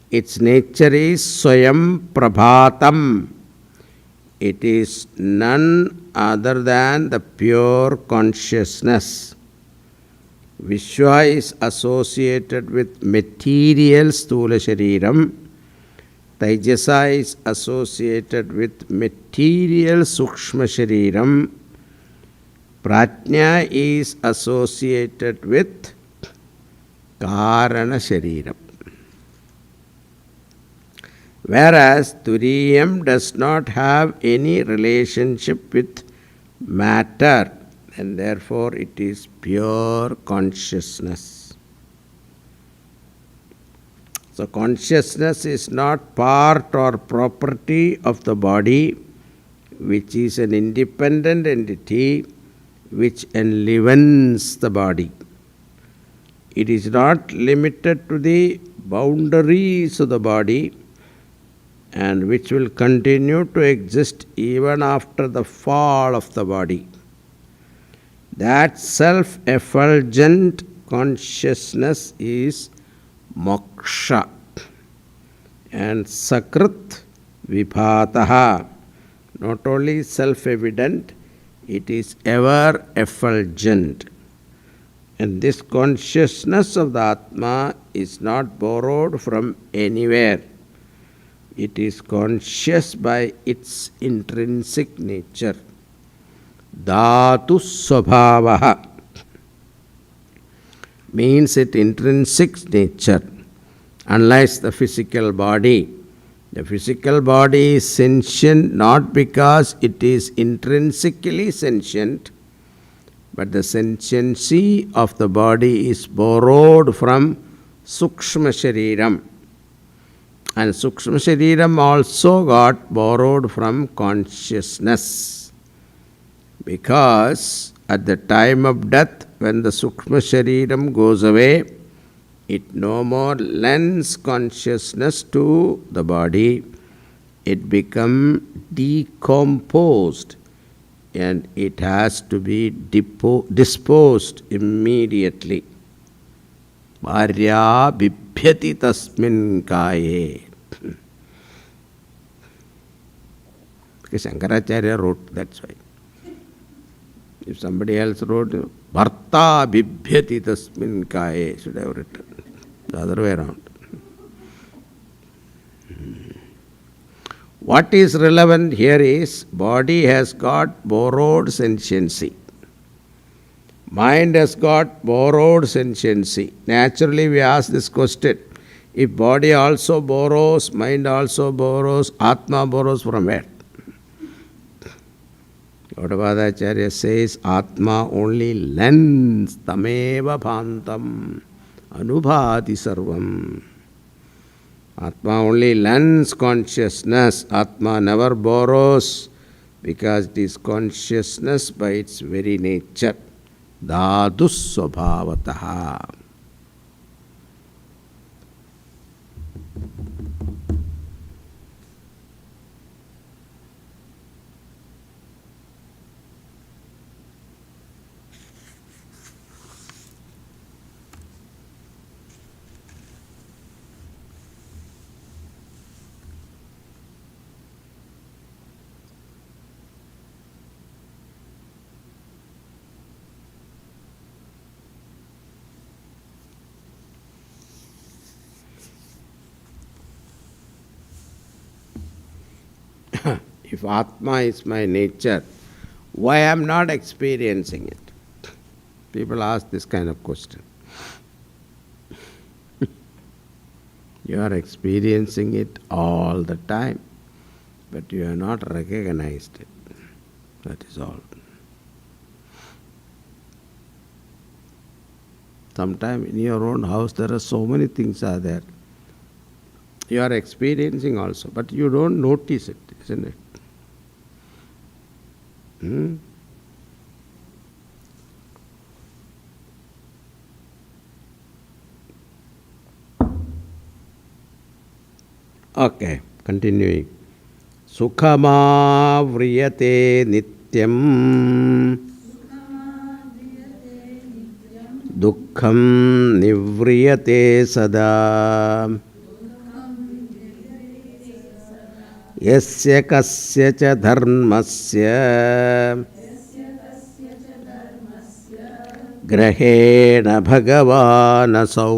A: Its nature is Swayam Prabhatam. it is none other than the pure consciousness. Vishwa is associated with material Sthula Shariram. Taijasa is associated with material Sukshma Shariram. Prajna is associated with Karana Shariram. Whereas Turiyam does not have any relationship with matter, and therefore it is pure consciousness. So consciousness is not part or property of the body, which is an independent entity which enlivens the body. It is not limited to the boundaries of the body, and which will continue to exist even after the fall of the body. That self-effulgent consciousness is moksha, and sakrit vibhataha. Not only self-evident, it is ever effulgent. And this consciousness of the Atma is not borrowed from anywhere. It is conscious by its intrinsic nature. Dhatu svabhavaha means its intrinsic nature. Unlike the physical body, the physical body is sentient not because it is intrinsically sentient, but the sentiency of the body is borrowed from Sukshma Shariram. And Sukshma Shariram also got borrowed from consciousness. Because at the time of death, when the Sukshma Shariram goes away, it no more lends consciousness to the body. It becomes decomposed, and it has to be disposed immediately. Bharya bibhyati tasmin kaye. Because Shankaracharya wrote, that's why. If somebody else wrote, Bharta bibhyati tasmin kaye, should have written. The other way around. What is relevant here is, body has got borrowed sentiency. Mind has got borrowed sentiency. Naturally, we ask this question. If body also borrows, mind also borrows, Atma borrows from where? Gaudapadacharya says, Atma only lends tameva bhantam anubhati sarvam. Atma only lends consciousness. Atma never borrows, because it is consciousness by its very nature. Dhatu svabhavataha. If Atma is my nature, why I am not experiencing it? People ask this kind of question. You are experiencing it all the time, but you have not recognized it. That is all. Sometimes in your own house there are so many things are there. You are experiencing also, but you don't notice it, isn't it? Okay, continuing. Sukhama vriyate nityam dukkham nivriyate sada यस्य कस्य च धर्मस्य ग्रहेण भगवानसौ.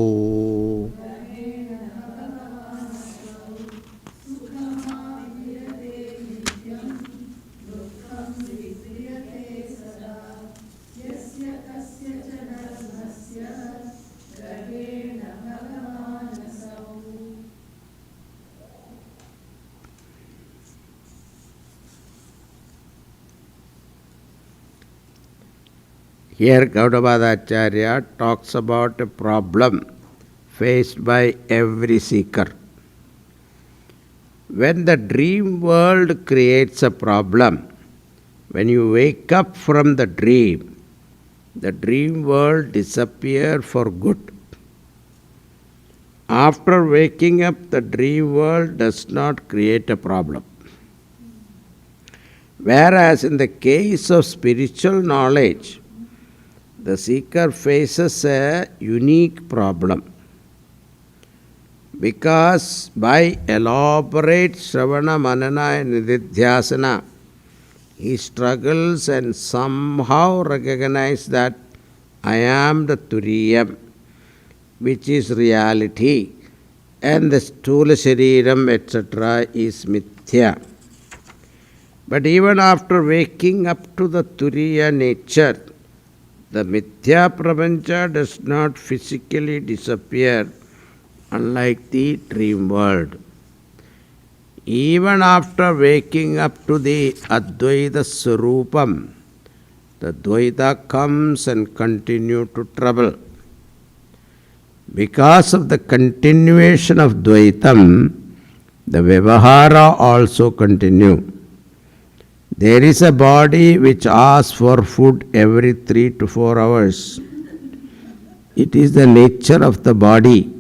A: Here Gaudapadacharya talks about a problem faced by every seeker. When the dream world creates a problem, when you wake up from the dream world disappears for good. After waking up, the dream world does not create a problem. Whereas in the case of spiritual knowledge, the seeker faces a unique problem. Because by elaborate Shravana, Manana and Nididhyasana, he struggles and somehow recognizes that I am the Turiyam, which is reality, and the Stula Shariram, etc. is Mithya. But even after waking up to the Turiya nature, the Mithya Prapancha does not physically disappear, unlike the dream world. Even after waking up to the Advaita Swarupam, the Dvaita comes and continues to trouble. Because of the continuation of Dvaitam, the Vyavahara also continues. There is a body which asks for food every 3 to 4 hours. It is the nature of the body.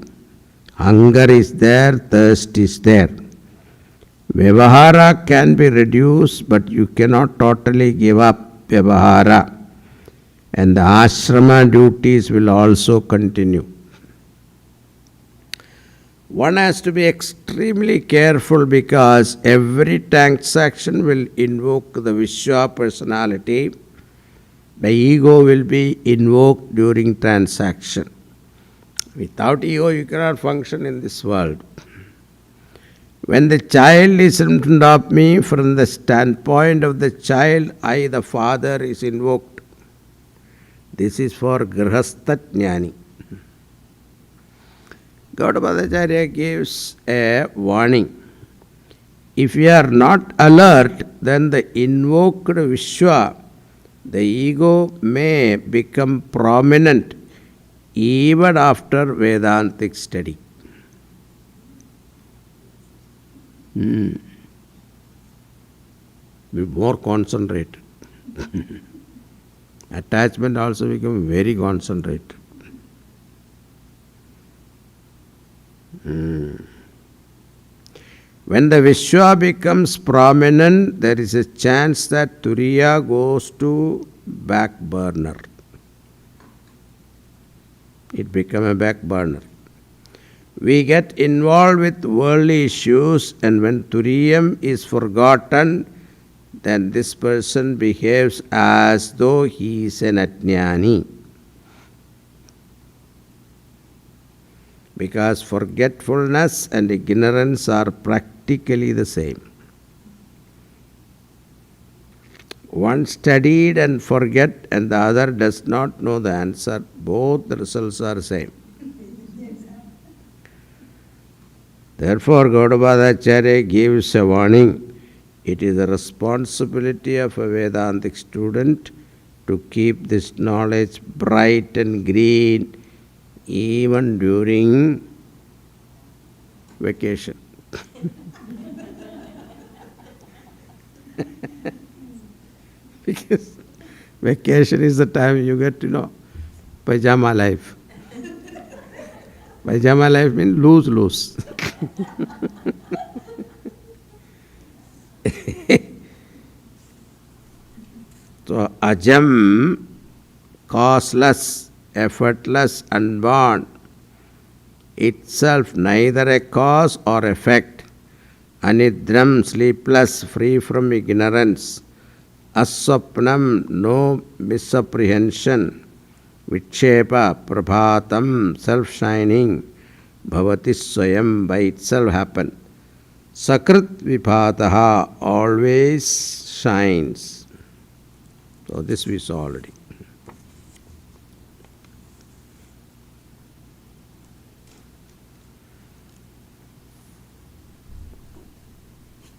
A: Hunger is there, thirst is there. Vyavahara can be reduced, but you cannot totally give up Vyavahara. And the ashrama duties will also continue. One has to be extremely careful because every transaction will invoke the Vishwa personality. The ego will be invoked during transaction. Without ego, you cannot function in this world. When the child is in front of me, from the standpoint of the child, I, the father, is invoked. This is for Grihastha Jnani. Gaudapadacharya gives a warning. If we are not alert, then the invoked Vishwa, the ego, may become prominent even after Vedantic study. Be more concentrated. Attachment also become very concentrated. When the Vishwa becomes prominent, there is a chance that Turiya goes to back burner. It becomes a back burner. We get involved with worldly issues, and when Turiyam is forgotten, then this person behaves as though he is an Ajnani. Because forgetfulness and ignorance are practically the same. One studied and forget, and the other does not know the answer. Both the results are same. Therefore, Gaudapadacharya gives a warning. It is the responsibility of a Vedantic student to keep this knowledge bright and green even during vacation. Because vacation is the time you get to know pajama life. Pajama life means lose. So, ajam, causeless, effortless, unborn, itself neither a cause or effect, Anidram, sleepless, free from ignorance. Aswapnam, no misapprehension. Vikshepa, prabhatam, self-shining. Bhavati swayam, by itself happen. Sakrit vipataha, always shines. So this we saw already.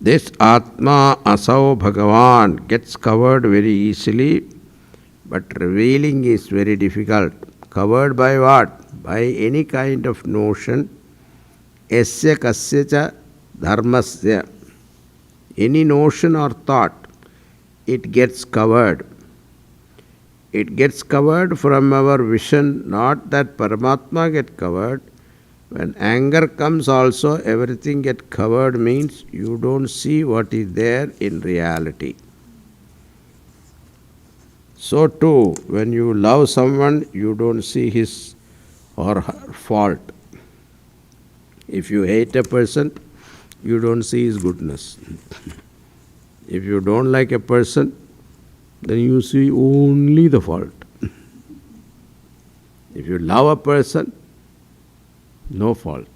A: This Atma Asau Bhagavan gets covered very easily, but revealing is very difficult. Covered by what? By any kind of notion. Esya kasya cha dharmasya. Any notion or thought, it gets covered. It gets covered from our vision, not that Paramatma get covered. When anger comes also, everything get covered means you don't see what is there in reality. So too, when you love someone, you don't see his or her fault. If you hate a person, you don't see his goodness. If you don't like a person, then you see only the fault. If you love a person, no fault.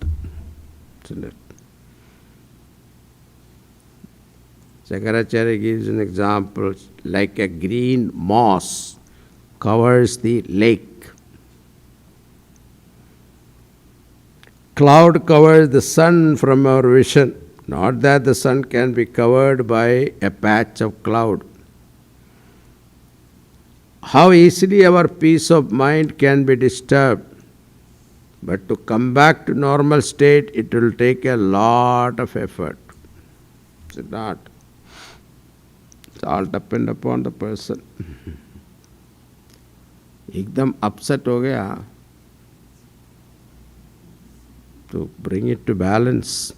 A: Isn't it? Shankaracharya gives an example like a green moss covers the lake. Cloud covers the sun from our vision. Not that the sun can be covered by a patch of cloud. How easily our peace of mind can be disturbed. But to come back to normal state, it will take a lot of effort. Is it not? It's all depend upon the person. Ekdam upset ho gaya. To bring it to balance.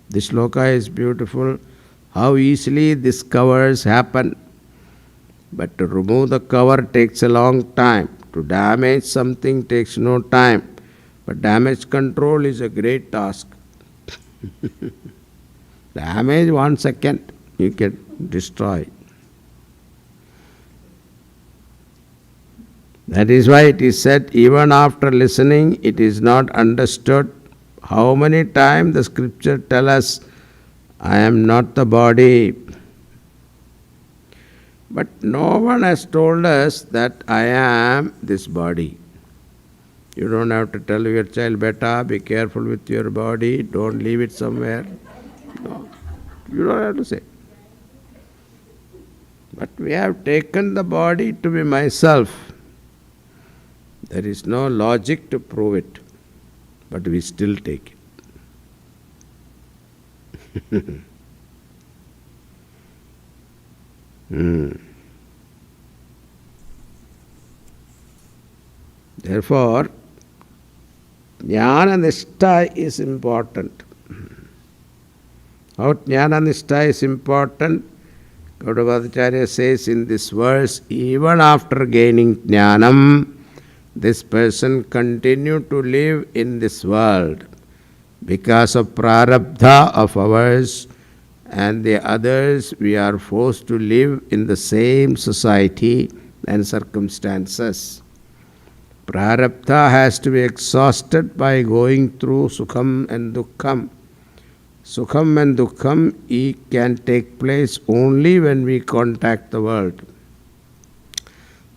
A: This shloka is beautiful. How easily these covers happen. But to remove the cover takes a long time. To damage something takes no time. But damage control is a great task. Damage 1 second, you can destroy. That is why it is said, even after listening, it is not understood. How many times the scripture tell us, I am not the body. But no one has told us that I am this body. You don't have to tell your child, beta, be careful with your body, don't leave it somewhere. No, you don't have to say. But we have taken the body to be myself. There is no logic to prove it, but we still take it. Therefore, Jnana Nishtha is important. How Jnana Nishtha is important? Gaudapadacharya says in this verse, even after gaining Jnanam, this person continued to live in this world because of prarabdha of ours and the others. We are forced to live in the same society and circumstances. Prarabdha has to be exhausted by going through Sukham and Dukkham. Sukham and Dukkham can take place only when we contact the world.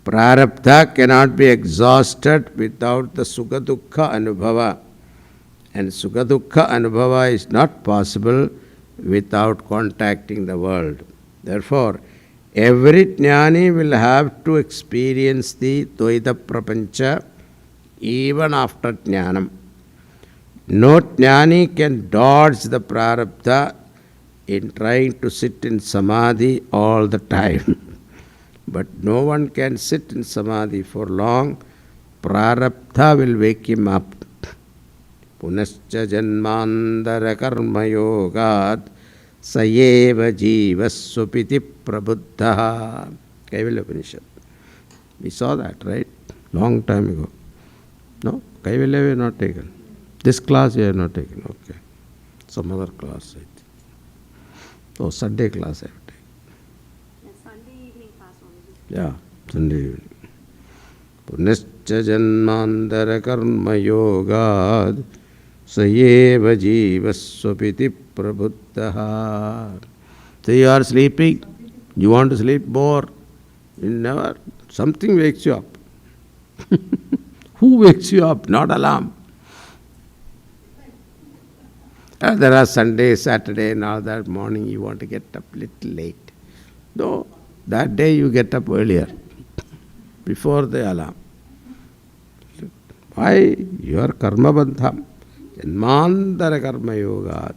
A: Prarabdha cannot be exhausted without the Sukha Dukkha Anubhava. And Sukha Dukkha Anubhava is not possible without contacting the world. Therefore, every jnani will have to experience the Dvaita Prapancha even after jnanam. No jnani can dodge the prarabdha in trying to sit in samadhi all the time. But no one can sit in samadhi for long. Prarabdha will wake him up. Punascha janmandara karma yogad sayeva jivasupiti prabuddha. Kaivalya Upanishad. We saw that, right? Long time ago. No? Kaivalya we have not taken. This class we have not taken. Okay. Some other class, I think. Oh, Sunday class I have taken.
B: Sunday evening class only.
A: Yeah, Sunday evening. Punischa janmandara karma yogad sayeva jivasvapiti prabuddhaha. So you are sleeping, you want to sleep more, you never, something wakes you up. Who wakes you up? Not alarm. There are Sunday, Saturday and all that morning you want to get up little late. No, that day you get up earlier, before the alarm. Why? Your karma bandham. Janmantara karma yoga.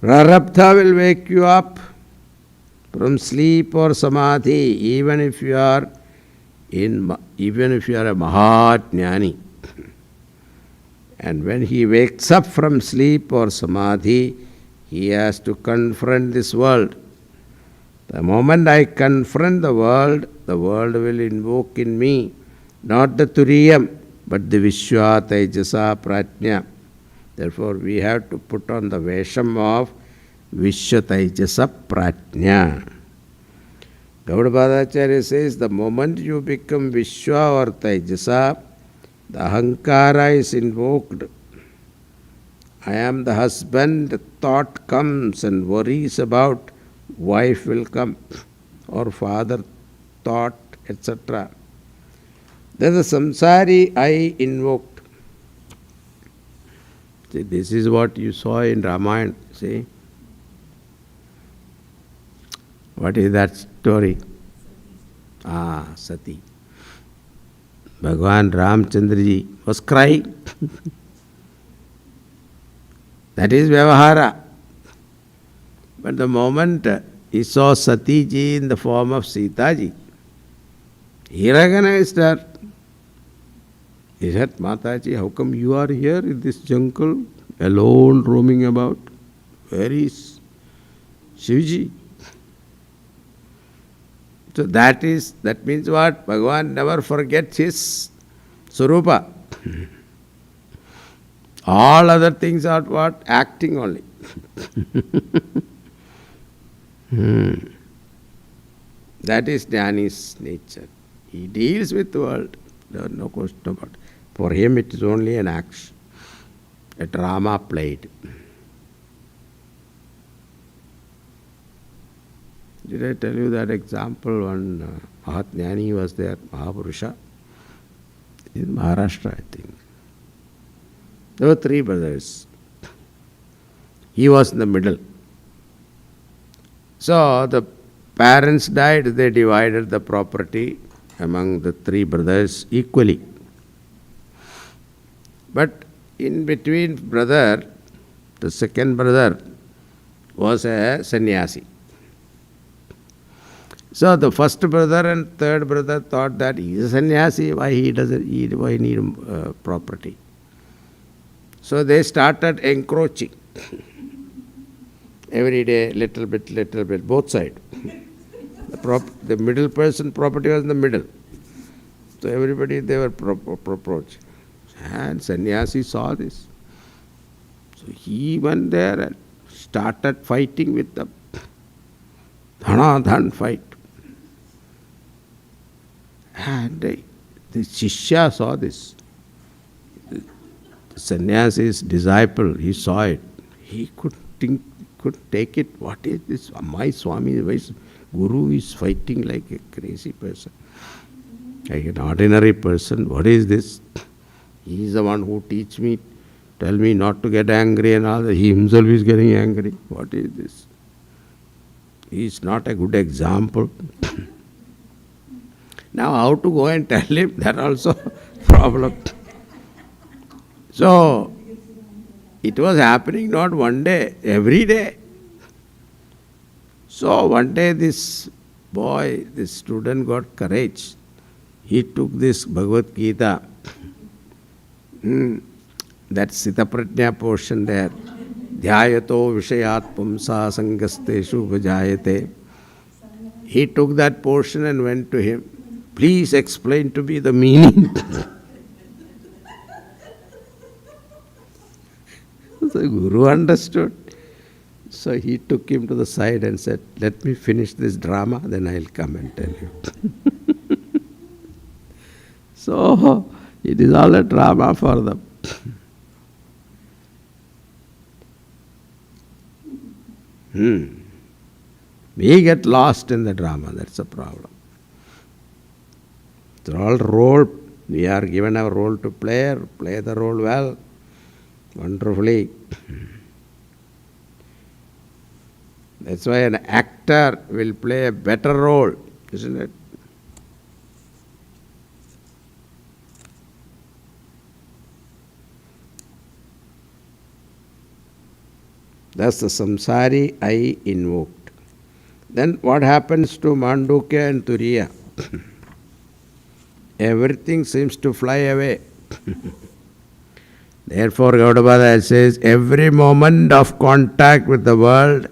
A: Prarabdha will wake you up from sleep or samadhi, even if you are a Mahatjnani. And when he wakes up from sleep or samadhi, he has to confront this world. The moment I confront the world will invoke in me not the Turiyam, but the Vishwa Tejasa Pratnya. Therefore, we have to put on the Vesham of Vishwa Tejasa Pratnya. Gaudapadacharya says, the moment you become Vishwa or Tejasa, the Ahankara is invoked. I am the husband, the thought comes and worries about wife will come, or father thought, etc. Then the samsari I invoked. See, this is what you saw in Ramayana. See? What is that story? Sati. Bhagavan Ramchandraji was crying. That is Vyavahara. But the moment he saw Sati ji in the form of Sita ji, he recognized her. He said, Mataji, how come you are here in this jungle, alone roaming about? Where is Shivji? So that means what? Bhagavan never forgets his Swarupa. All other things are what? Acting only. That is Jnani's nature. He deals with the world. There is no question about it. For him it is only an action, a drama played. Did I tell you that example? One Mahatjnani was there, Mahavurusha, in Maharashtra, I think. There were three brothers. He was in the middle. So the parents died, they divided the property among the three brothers equally. But in between brother, the second brother was a sannyasi. So the first brother and third brother thought that he is a sannyasi, why he need property. So they started encroaching. Every day, little bit, both sides. The middle person property was in the middle. So everybody, they were approaching. And sannyasi saw this. So he went there and started fighting with them. Dhanadhan fight. And the Shishya saw this. The sannyasi's disciple, he saw it. He could take it. What is this? My Swami, my Guru is fighting like a crazy person. Like an ordinary person. What is this? He is the one who teach me, tell me not to get angry and all that. He himself is getting angry. What is this? He is not a good example. Now how to go and tell him, that also problem. So, it was happening not one day, every day. So one day this boy, this student got courage. He took this Bhagavad Gita, that Sita Prajna portion there, Dhyayato Vishayat Pumsa Sangasteshu Vajayate. He took that portion and went to him. Please explain to me the meaning. The Guru understood. So he took him to the side and said, "Let me finish this drama, then I'll come and tell you." So it is all a drama for them. We get lost in the drama, that's the problem. It's all role. We are given a role to play the role well, wonderfully. That's why an actor will play a better role, isn't it? Thus the samsari I invoked. Then what happens to Mandukya and Turiya? Everything seems to fly away. Therefore, Gaudapada says, every moment of contact with the world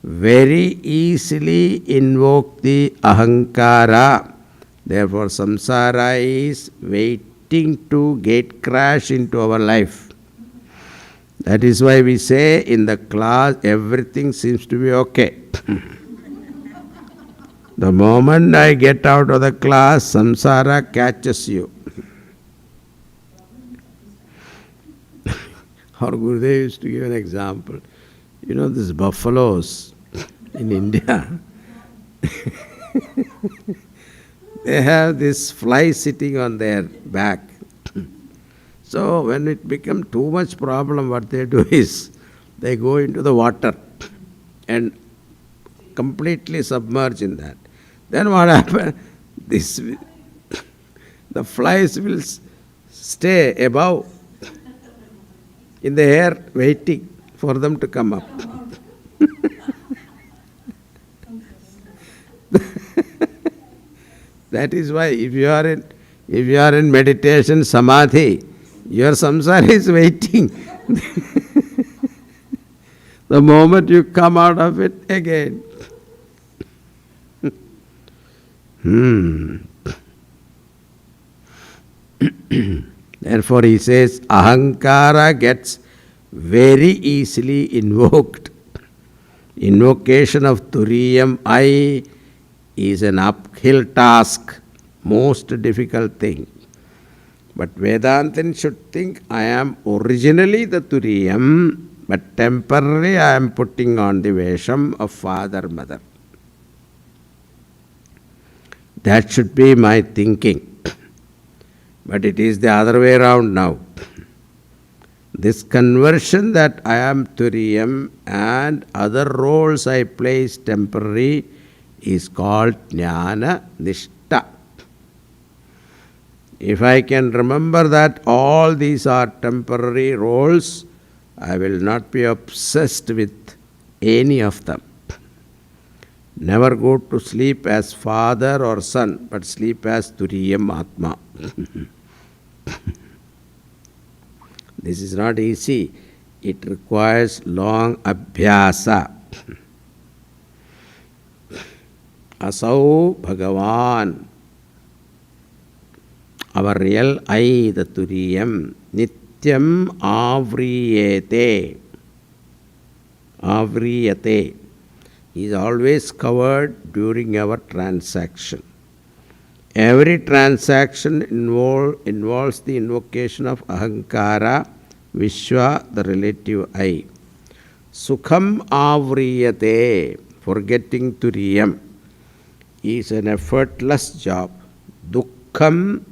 A: very easily invoke the ahankara. Therefore, samsara is waiting to gate crash into our life. That is why we say in the class, everything seems to be okay. The moment I get out of the class, samsara catches you. Our Gurudev used to give an example. You know these buffaloes in India, they have this fly sitting on their back. So when it becomes too much problem, what they do is, they go into the water and completely submerge in that. Then what happens? The flies will stay above in the air waiting for them to come up. That is why if you are in meditation, samadhi, your samsara is waiting. The moment you come out of it again. Therefore he says, ahankara gets very easily invoked. Invocation of Turiyam I is an uphill task, most difficult thing. But Vedantin should think, I am originally the Turiyam, but temporarily I am putting on the vesham of father, mother. That should be my thinking. But it is the other way around now. This conversion that I am Turiyam and other roles I play is temporary is called Jnana Nishta. If I can remember that all these are temporary roles, I will not be obsessed with any of them. Never go to sleep as father or son, but sleep as Turiyam Atma. This is not easy. It requires long abhyasa. Asau Bhagavan. Our real I, the Turiyam, Nityam Avriyate. Avriyate. Is always covered during our transaction. Every transaction involves the invocation of ahankara, vishwa, the relative I. Sukham avriyate, forgetting Turiyam, is an effortless job. Dukkham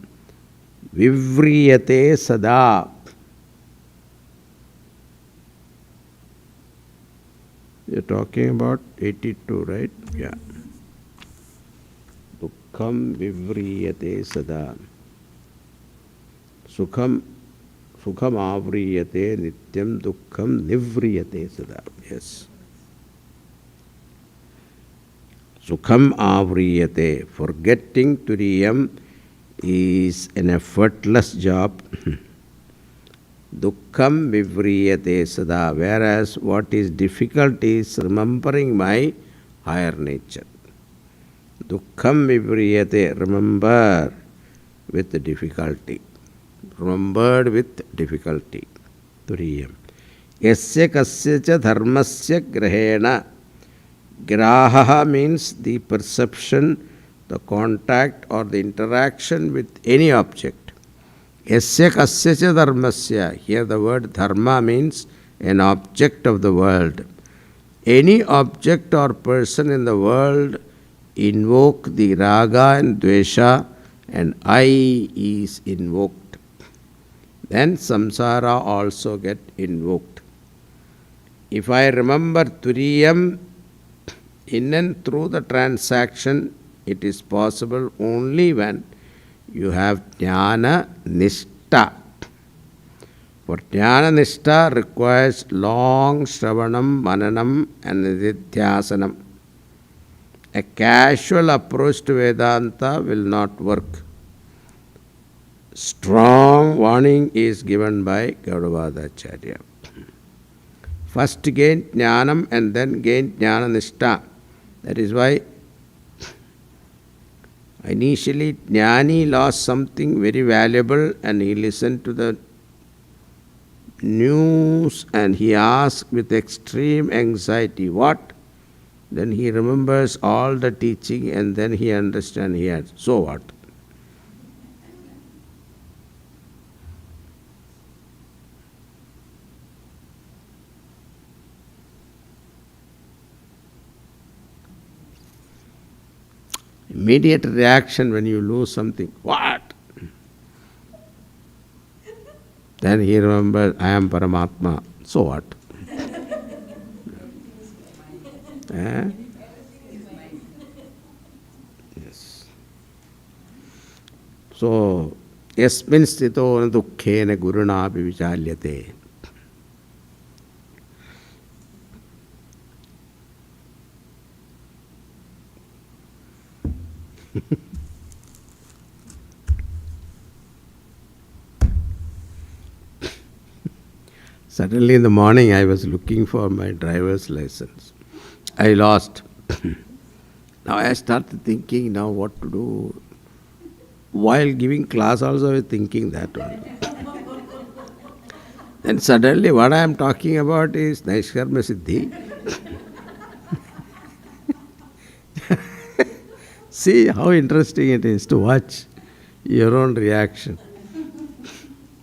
A: vivriyate sada. You're talking about 82, right? Yeah. Dukkham vivriyate sada. Sukham avriyate nityam dukkham nivriyate sada. Yes. Sukham avriyate. Forgetting Turiyam is an effortless job. Dukkham vivriyate sada. Whereas what is difficult is remembering my higher nature. Dukkham vivriyate. Remember with difficulty. Remembered with difficulty. Turiyam. Yasya kasya cha dharmasya grahena. Graha means the perception, the contact or the interaction with any object. Yasya kasya cha dharmasya. Here the word dharma means an object of the world. Any object or person in the world invoke the raga and dvesha, and I is invoked. Then samsara also get invoked. If I remember turiyam, in and through the transaction, it is possible only when you have jnana nishta. For jnana nishta requires long shravanam, mananam and nididhyasanam. A casual approach to Vedanta will not work. Strong warning is given by Gaudavadacharya. First gain jnanam and then gain jnana nishta. That is why initially jnani lost something very valuable and he listened to the news and he asked with extreme anxiety, what? Then he remembers all the teaching and then he understands here. So what? Immediate reaction when you lose something. What? Then he remembers, I am Paramatma. So what? Eh? Yes. So, yasmin sthito na dukkhena guruna api vichalyate. Suddenly in the morning I was looking for my driver's license. I lost. Now I started thinking now what to do. While giving class also I was thinking that only. Then suddenly what I am talking about is Naishkarma Siddhi. See how interesting it is to watch your own reaction.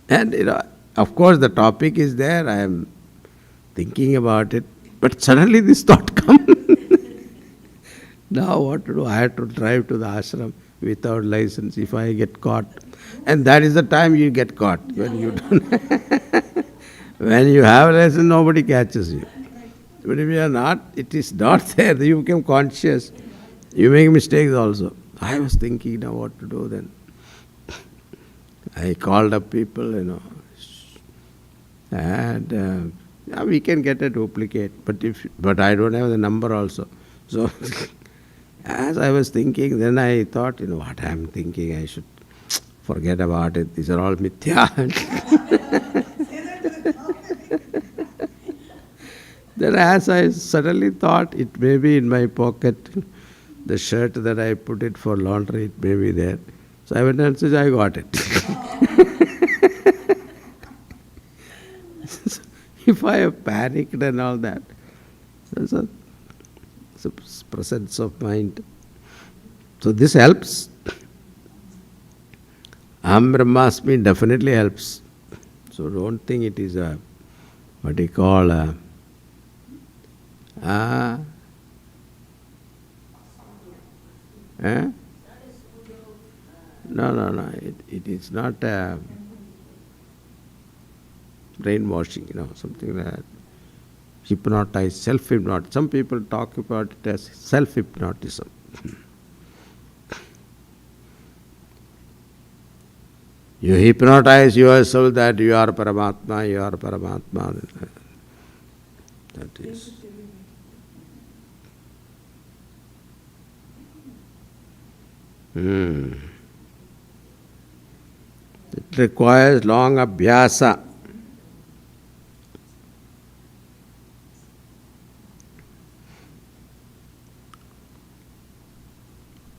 A: And of course the topic is there, I am thinking about it, but suddenly this thought comes. Now what to do? I have to drive to the ashram without license if I get caught. And that is the time you get caught. When you don't when you have a license, nobody catches you. But if you are not, it is not there, you become conscious. You make mistakes also. I was thinking now what to do then. I called up people, and yeah, we can get a duplicate, but I don't have the number also. So as I was thinking, then I thought, what I am thinking, I should forget about it. These are all mithya. Then as I suddenly thought, it may be in my pocket, the shirt that I put it for laundry, it may be there. So I went and said, I got it. If I have panicked and all that, there's a presence of mind. So this helps. Aham Brahmasmi definitely helps. So don't think it is a, what you call No. It is not brainwashing, something like that. Hypnotize, self-hypnotize. Some people talk about it as self-hypnotism. You hypnotize yourself that you are Paramatma, you are Paramatma. That is. It requires long abhyasa.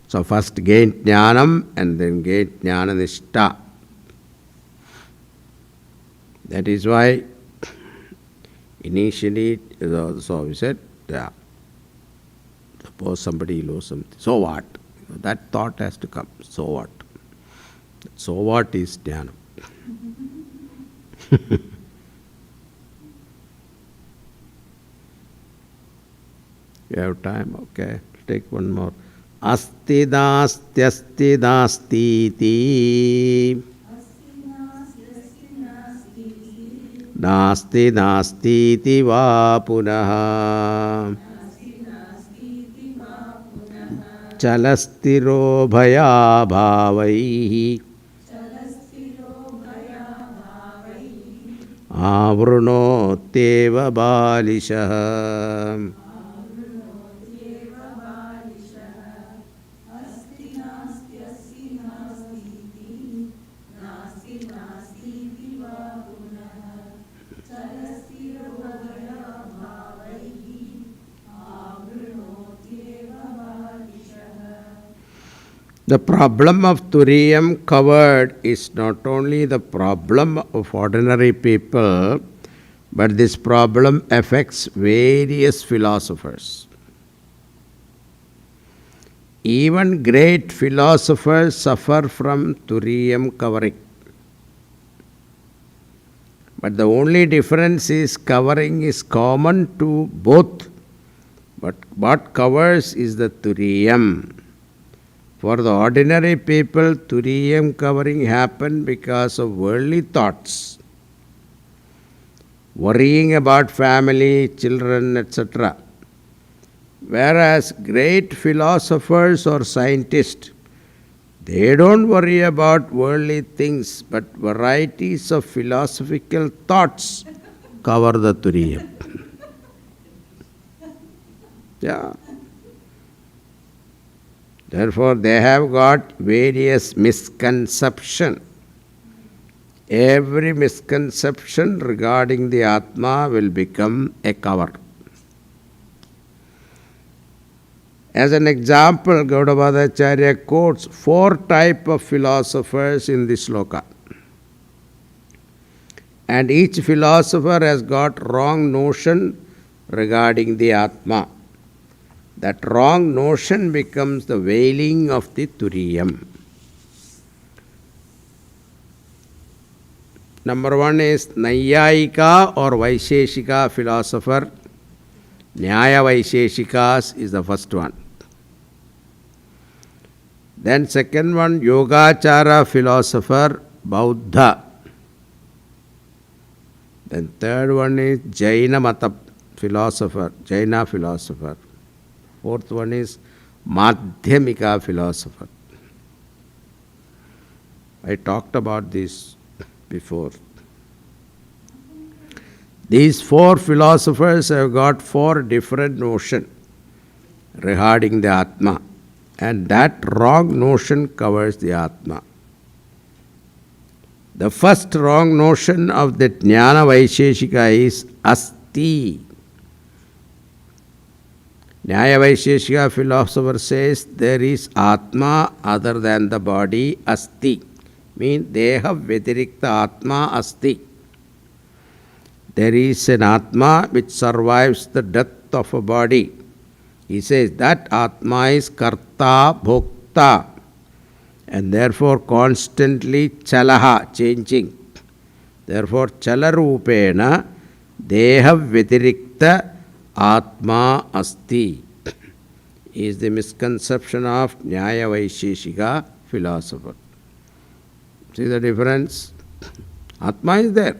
A: So first gain jnanam and then gain jnana nishta. That is why Initially, so we said, yeah, suppose somebody knows something. So what? That thought has to come. So what? So what is jnana? You have time? Okay. Take one more. Asti dasti asti dasti ti. Nasti nasti ti va punaha. Chalastiro bhaya bhavaihi. Avrunotyeva balishah. The problem of Turiyam covered is not only the problem of ordinary people, but this problem affects various philosophers. Even great philosophers suffer from Turiyam covering. But the only difference is covering is common to both. But what covers is the Turiyam. For the ordinary people, Turiyam covering happened because of worldly thoughts, worrying about family, children, etc. Whereas great philosophers or scientists, they don't worry about worldly things, but varieties of philosophical thoughts cover the Turiyam. Yeah. Therefore, they have got various misconceptions. Every misconception regarding the Atma will become a cover. As an example, Gaudapadacharya quotes 4 types of philosophers in this sloka. And each philosopher has got wrong notion regarding the Atma. That wrong notion becomes the veiling of the Turiyam. Number 1 is Nayayika or Vaisheshika philosopher. Nyaya Vaisheshikas is the first one. Then second one, Yogachara philosopher, Bauddha. Then third one is Jaina Mata philosopher, Jaina philosopher. Fourth one is Madhyamika philosopher. I talked about this before. These 4 philosophers have got 4 different notions regarding the Atma, and that wrong notion covers the Atma. The first wrong notion of the Jnana Vaisheshika is Asti. Nyaya Vaisheshika philosopher says there is Atma other than the body, Asti. Means Deha Vyatirikta Atma Asti. There is an Atma which survives the death of a body. He says that Atma is Karta Bhokta and therefore constantly Chalaha, changing. Therefore Chalarupena Deha Vyatirikta Atma Asti is the misconception of Nyaya Vaisheshika philosopher. See the difference? Atma is there.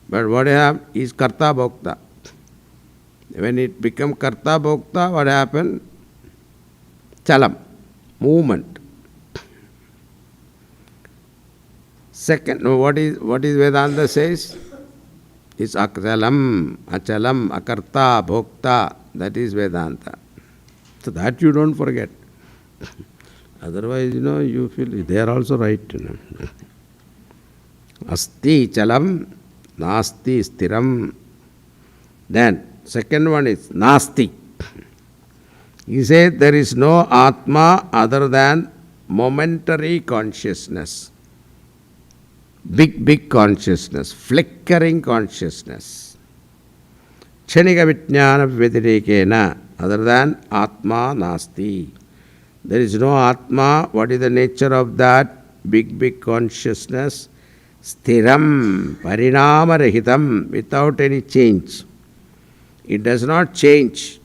A: But what you have is Karta Bhokta. When it becomes Karta Bhokta, what happened? Chalam, movement. Second, what is Vedanta says? It's Achalam, Akarta, Bhokta. That is Vedanta. So that you don't forget. Otherwise, you feel they are also right. Asti, Chalam, Nasti, Stiram. Then, second one is Nasti. He said there is no Atma other than momentary consciousness. Big consciousness, flickering consciousness. Kshanika Vijnana Vyatirekena, other than Atma Nasti. There is no Atma. What is the nature of that big consciousness? Sthiram, Parinama Rahitam, without any change. It does not change.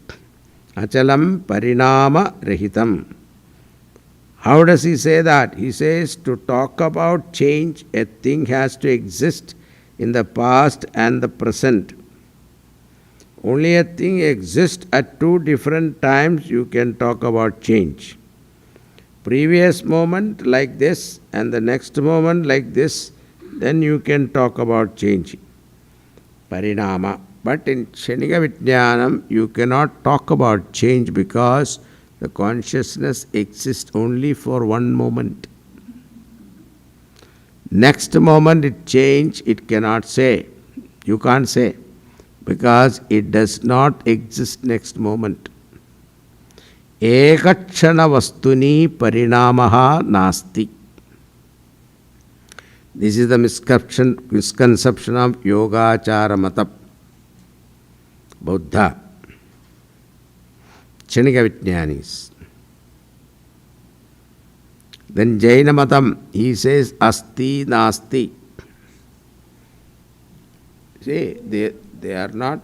A: Achalam Parinama Rahitam. How does he say that? He says to talk about change, a thing has to exist in the past and the present. Only a thing exists at two different times, you can talk about change. Previous moment like this and the next moment like this, then you can talk about change. Parinama. But in Kshanika Vijnanam, you cannot talk about change because the consciousness exists only for one moment. Next moment it change, it cannot say. You can't say because it does not exist next moment. Ekakshana vastuni parinamaha nasti. This is the misconception of Yogachara Mata, Buddha, Kshanika Vijnanis. Then Jaina Matam, he says Asti Nasti. See, they are not,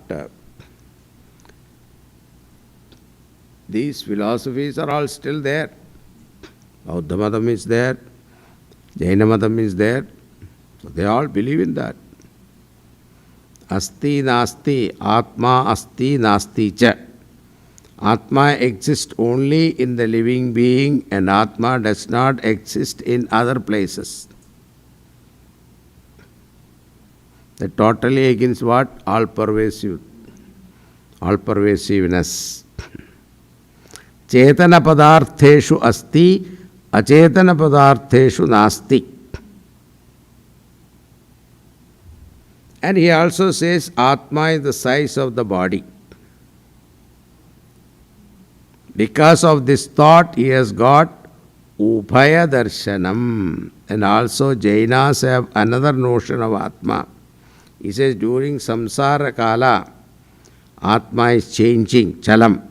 A: these philosophies are all still there. Buddha Matam is there, Jaina Matam is there. So they all believe in that. Asti Nasti, Atma Asti Nasti Cha. Atma exists only in the living being and Atma does not exist in other places. They're totally against what? All-pervasiveness. Chetana padartheshu asti, achetana padartheshu nasti. And he also says Atma is the size of the body. Because of this thought, he has got Upaya Darshanam. And also Jainas have another notion of Atma. He says during Samsara Kala, Atma is changing, Chalam.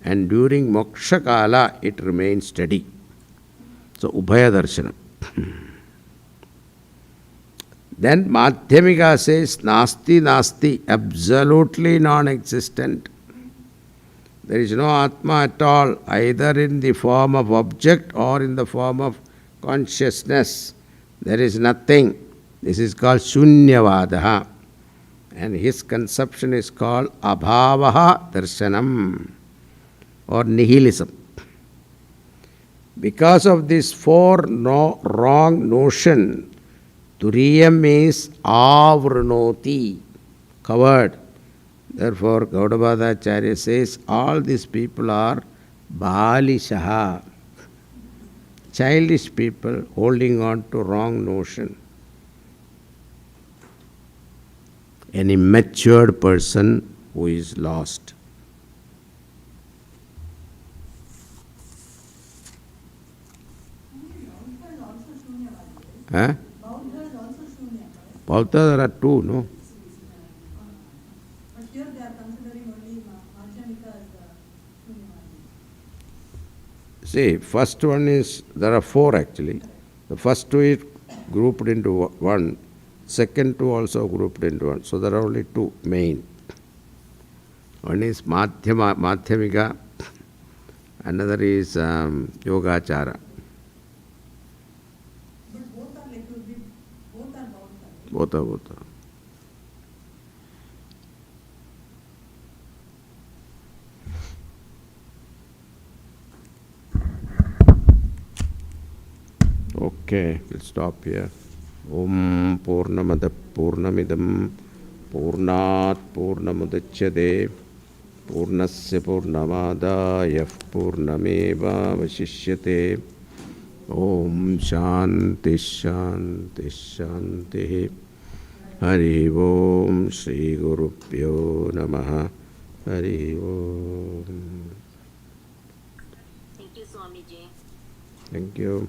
A: And during Moksha Kala, it remains steady. So Upaya Darshanam. Then Madhyamika says Nasti Nasti, absolutely non-existent. There is no Atma at all, either in the form of object or in the form of consciousness. There is nothing. This is called Shunyavadaha. And his conception is called Abhavaha Darshanam or nihilism. Because of this wrong notion, Turiyam means Avrunoti, covered. Therefore, Gaudabadacharya says, all these people are Balishaha, childish people holding on to wrong notion. An immature person who is lost. Huh? Bauta there are two, no?
C: But here they are considering only Madhyamika as the Shunyavadi.
A: See, first one is, there are four actually. The first two is grouped into one. Second two also grouped into one. So there are only two main. One is Madhyamika, another is Yogachara.
C: But both are like will be, both are Bauta.
A: Both are. Okay, we'll stop here. Om Purnamada Purnamidam Purnat Purnamudachyade Purnasya Purnamadaya Purnameva Vashishyate. Om Shanti Shanti Shanti. Hari Om Shri Gurubhyo Namaha. Hari Om.
B: Thank you, Swamiji.
A: Thank you.